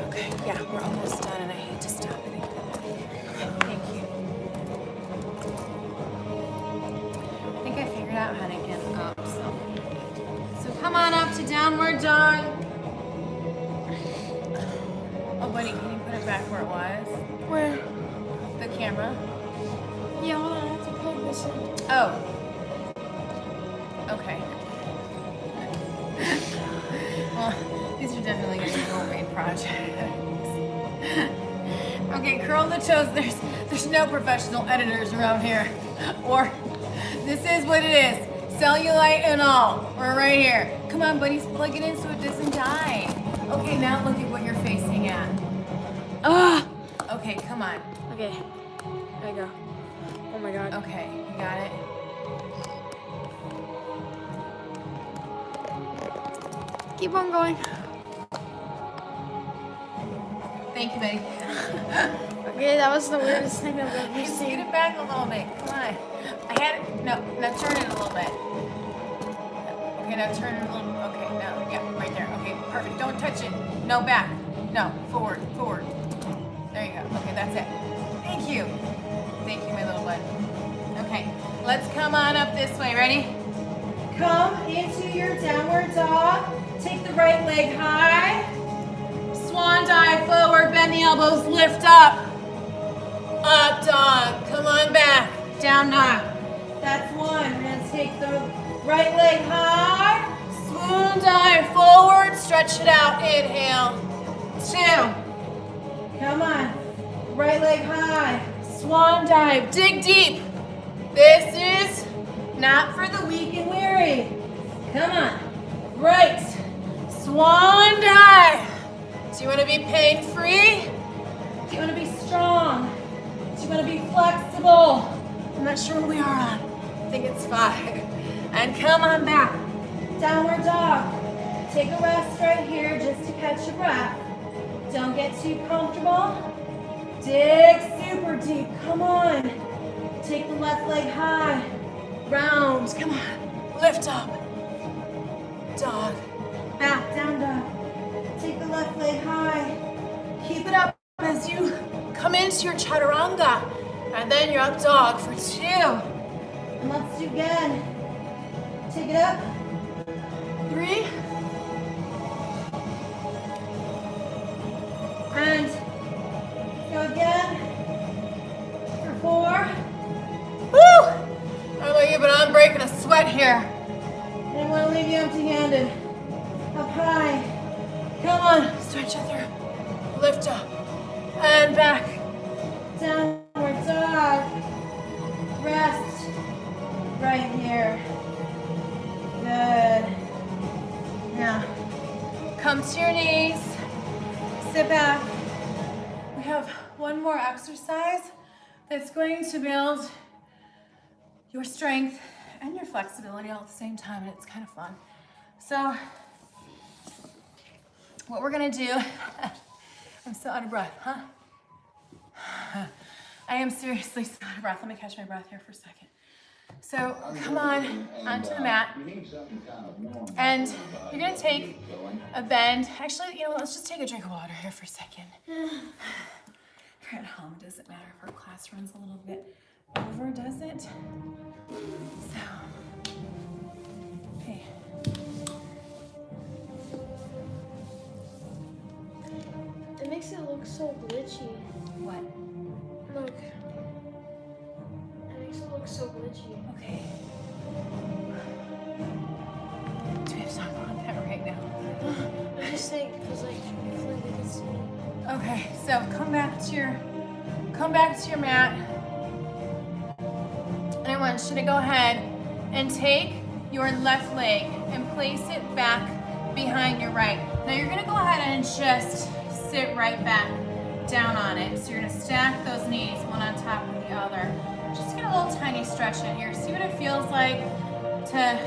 Okay, yeah, we're almost done and I hate to stop it again. Okay, thank you. I think I figured out how to get up, so come on up to downward dog. Oh, buddy, can you put it back where it was? Where? The camera? Yeah, hold on, I have to plug this in. Oh. Okay. Well, these are definitely going to be homemade projects. Okay, curl the toes. There's no professional editors around here. Or this is what it is. Cellulite and all. We're right here. Come on, buddies, plug it in so it doesn't die. Okay, now look at what you're facing at. Ah! Okay, come on. Okay, there you go. Oh my god. Okay, you got it. Keep on going. Thank you, buddy. Okay, that was the weirdest thing I've ever Just seen. get it back a little bit. Come on. I had it. No, now turn it a little bit. Okay, now turn it a little. Okay, now, yeah, right there. Okay, perfect. Don't touch it. No, back. No, forward, forward. There you go. Okay, that's it. Thank you. Thank you, my little bud. Okay, let's come on up this way. Ready? Come into your downward dog. Take the right leg high. Swan dive forward. Bend the elbows. Lift up. Up dog. Come on back. Down dog. That's one. We're going to take the right leg high. Swoon dive forward. Stretch it out. Inhale. 2. Come on. Right leg high. Swan dive. Dig deep. This is not for the weak and weary. Come on. Right. Swan dive. Do you want to be pain-free? Do you want to be strong? Do you want to be flexible? I'm not sure what we are on. think it's 5. And come on back. Downward dog. Take a rest right here just to catch your breath. Don't get too comfortable. Dig super deep. Come on. Take the left leg high. Round. Come on. Lift up. Dog. Back, down dog. Take the left leg high. Keep it up as you come into your chaturanga. And then you're up dog for 2. And let's do again. Take it up. 3. And go again for 4. Woo! I don't know about you, but I'm breaking a sweat here. I don't want to leave you empty-handed. Up high. Come on, stretch out through. Lift up and back. Downward dog. Rest right here. Good. Now, come to your knees. Sit back. We have one more exercise that's going to build your strength and your flexibility all at the same time, and it's kind of fun. So, what we're gonna do, I'm so out of breath, huh? I am seriously so out of breath. Let me catch my breath here for a second. So, come on, onto the mat. And you're gonna take a bend. Actually, you know what, let's just take a drink of water here for a second. If you're at home, it doesn't matter if our class runs a little bit over, does it? So, okay. It makes it look so glitchy. What? Look. It makes it look so glitchy. Okay. Do we have time on that right now? I just think, because like, I feel like they can see. Okay, so come back to your mat. And I want you to go ahead and take your left leg and place it back behind your right. Now you're gonna go ahead and just sit right back down on it. So you're gonna stack those knees one on top of the other. Just get a little tiny stretch in here. See what it feels like to,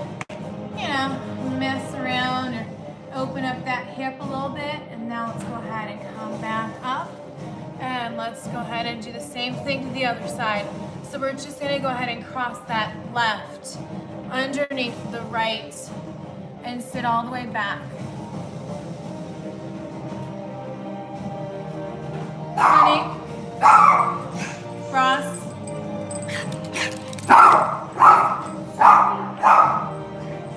you know, mess around or open up that hip a little bit. And now let's go ahead and come back up. And let's go ahead and do the same thing to the other side. So we're just gonna go ahead and cross that left underneath the right and sit all the way back. Ready? Cross.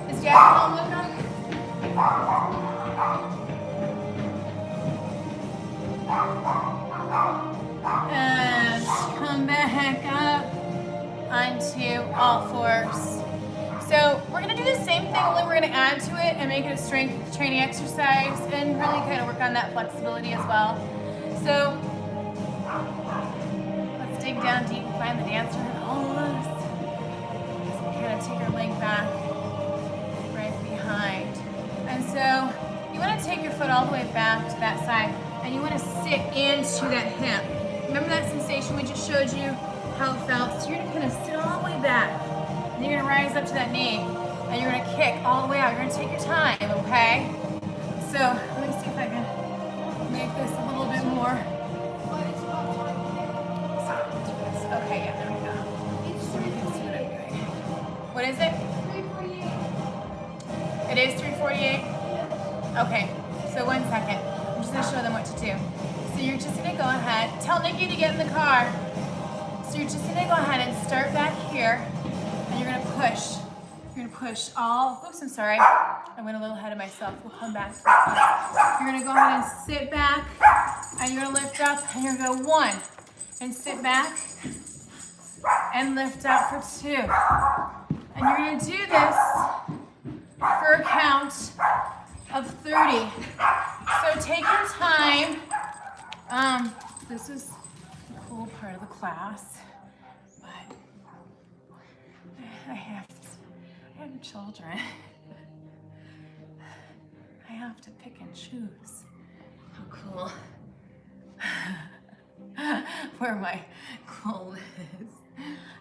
Is Dad home with her? And come back up onto all 4s. So we're gonna do the same thing, only we're gonna add to it and make it a strength training exercise and really kind of work on that flexibility as well. So let's dig down deep and find the dancer in all of us. So we kind of take our leg back right behind. And so you want to take your foot all the way back to that side and you want to sit into that hip. Remember that sensation we just showed you, how it felt? So you're going to kind of sit all the way back and you're going to rise up to that knee and you're going to kick all the way out. You're going to take your time, okay? So let me see if I can make this a little bit more. Okay, yeah, there we go. So you can see what I'm doing. What is it? 348. It is 348? Okay, so 1 second. I'm just gonna show them what to do. So you're just gonna go ahead, tell Nikki to get in the car. So you're just gonna go ahead and start back here, and you're gonna push. You're gonna push all, oops, I'm sorry. I went a little ahead of myself. We'll come back. You're gonna go ahead and sit back, and you're gonna lift up, and you're gonna go 1, and sit back, and lift out for 2. And you're gonna do this for a count of 30. So take your time. This is the cool part of the class, but I have children. I have to pick and choose. How cool. Where my clothes is.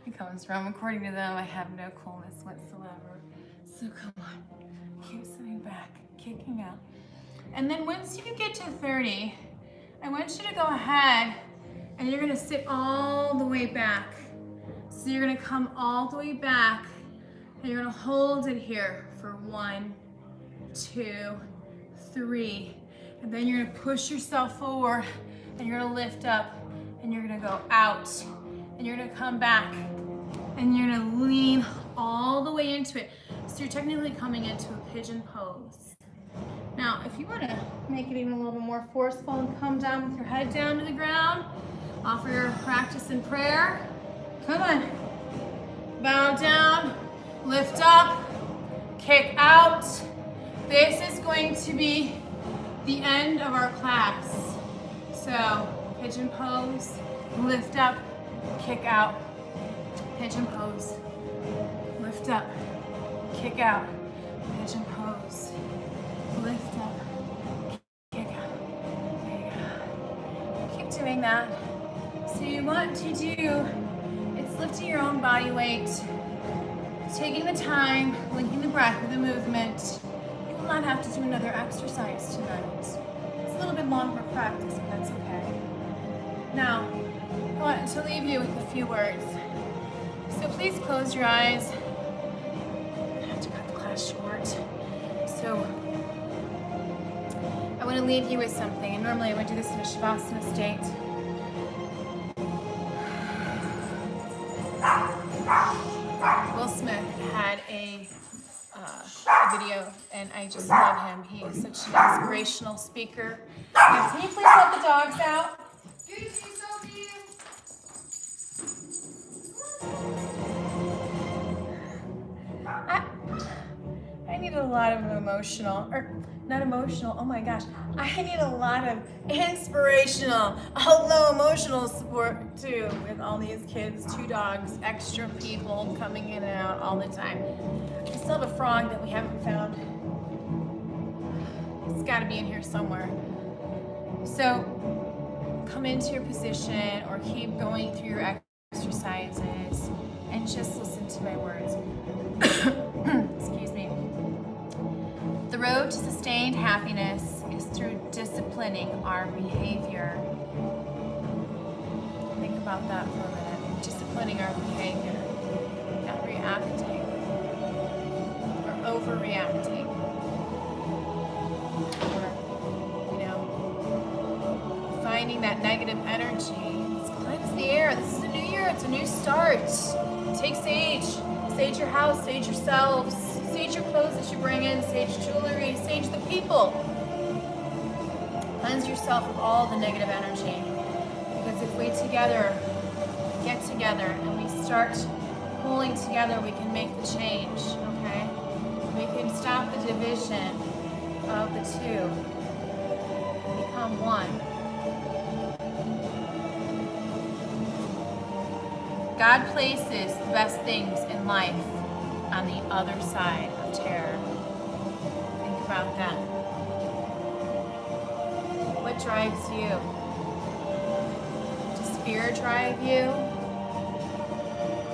I it comes from. According to them, I have no coolness whatsoever. So come on, keep sitting back, kicking out. And then once you get to 30, I want you to go ahead and you're gonna sit all the way back. So you're gonna come all the way back and you're gonna hold it here for 1, 2, 3. And then you're gonna push yourself forward and you're gonna lift up and you're gonna go out and you're gonna come back and you're gonna lean all the way into it. So you're technically coming into a pigeon pose. Now, if you wanna make it even a little bit more forceful and come down with your head down to the ground, offer your practice in prayer. Come on. Bow down, lift up, kick out. This is going to be the end of our class. So, pigeon pose, lift up, kick out. Pigeon pose, lift up, kick out. Pigeon pose, lift up, kick out. There you go. Keep doing that. So you want to do, it's lifting your own body weight, taking the time, linking the breath with the movement. You will not have to do another exercise tonight. It's a little bit longer practice, but that's okay. Now, I want to leave you with a few words. So please close your eyes. I have to cut the class short. So I want to leave you with something, and normally I would do this in a Shavasana state. Will Smith had a video, and I just love him. He is such an inspirational speaker. Now, can you please let the dogs out? I need a lot of not emotional, oh my gosh. I need a lot of inspirational, although emotional support too, with all these kids, 2 dogs, extra people coming in and out all the time. I still have a frog that we haven't found. It's gotta be in here somewhere. So come into your position or keep going through your exercises and just listen to my words. Excuse me. The road to sustained happiness is through disciplining our behavior. Think about that for a minute. Disciplining our behavior, not reacting or overreacting, or, finding that negative energy. Let's cleanse the air. This is a new year. It's a new start. Take sage. Sage your house. Sage yourselves. Sage your clothes that you bring in, sage jewelry, sage the people. Cleanse yourself of all the negative energy. Because if we get together and we start pulling together, we can make the change, okay? We can stop the division of the two. Become one. God places the best things in life on the other side of terror. Think about that. What drives you? Does fear drive you?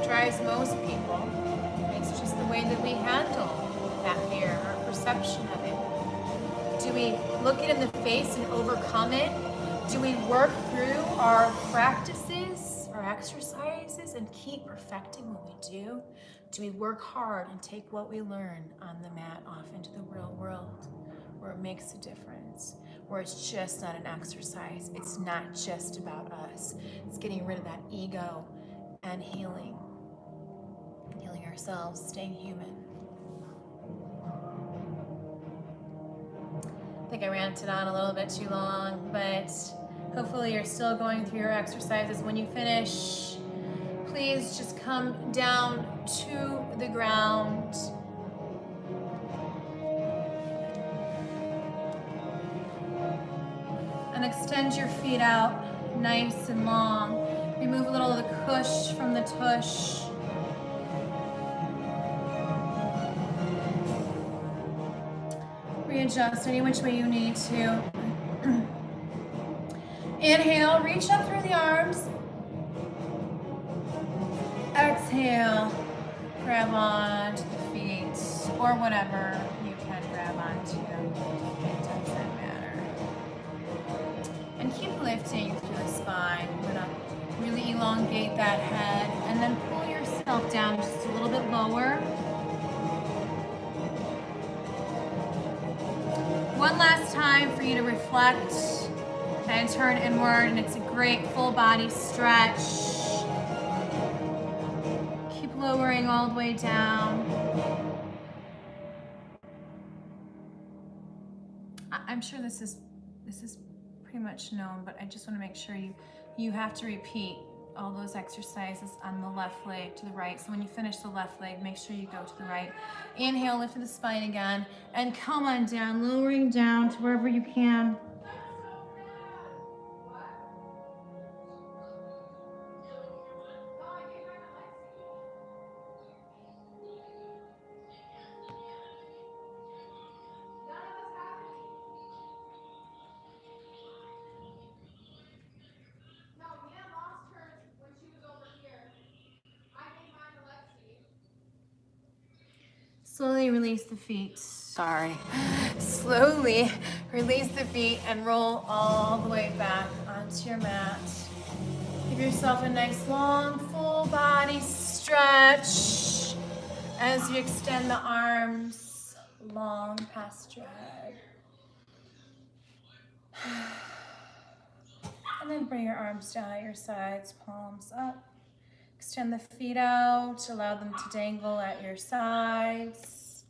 Drives most people. It's just the way that we handle that fear, our perception of it. Do we look it in the face and overcome it? Do we work through our practices, our exercises, and keep perfecting what we do? Do we work hard and take what we learn on the mat off into the real world where it makes a difference, where it's just not an exercise, it's not just about us, it's getting rid of that ego and healing ourselves, staying human. I think I ranted on a little bit too long, but hopefully you're still going through your exercises. When you finish, please just come down to the ground. And extend your feet out nice and long. Remove a little of the cush from the tush. Readjust any which way you need to. Inhale, reach up through the arms. Exhale. exhale, grab onto the feet or whatever you can grab onto. It doesn't matter. And keep lifting through the spine. We're gonna really elongate that head and then pull yourself down just a little bit lower. One last time for you to reflect and turn inward, and it's a great full body stretch. Keep lowering all the way down. I'm sure this is pretty much known, but I just want to make sure you have to repeat all those exercises on the left leg to the right. So when you finish the left leg, make sure you go to the right. Inhale, lift the spine again, and come on down, lowering down to wherever you can. Slowly release the feet. Sorry. Slowly release the feet and roll all the way back onto your mat. Give yourself a nice long full body stretch as you extend the arms long past your head. And then bring your arms down at your sides, palms up. Extend the feet out, allow them to dangle at your sides.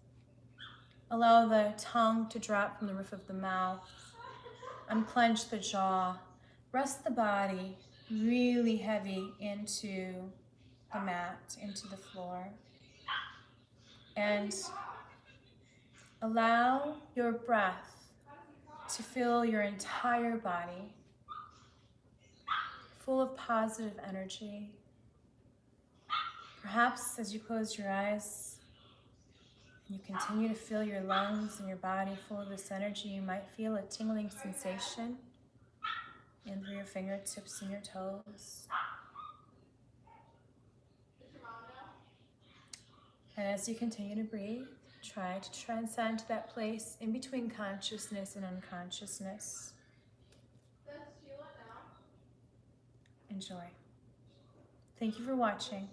Allow the tongue to drop from the roof of the mouth. Unclench the jaw. Rest the body really heavy into the mat, into the floor. And allow your breath to fill your entire body, full of positive energy. Perhaps as you close your eyes, you continue to feel your lungs and your body full of this energy. You might feel a tingling sensation in through your fingertips and your toes. And as you continue to breathe, try to transcend to that place in between consciousness and unconsciousness. Enjoy. Thank you for watching.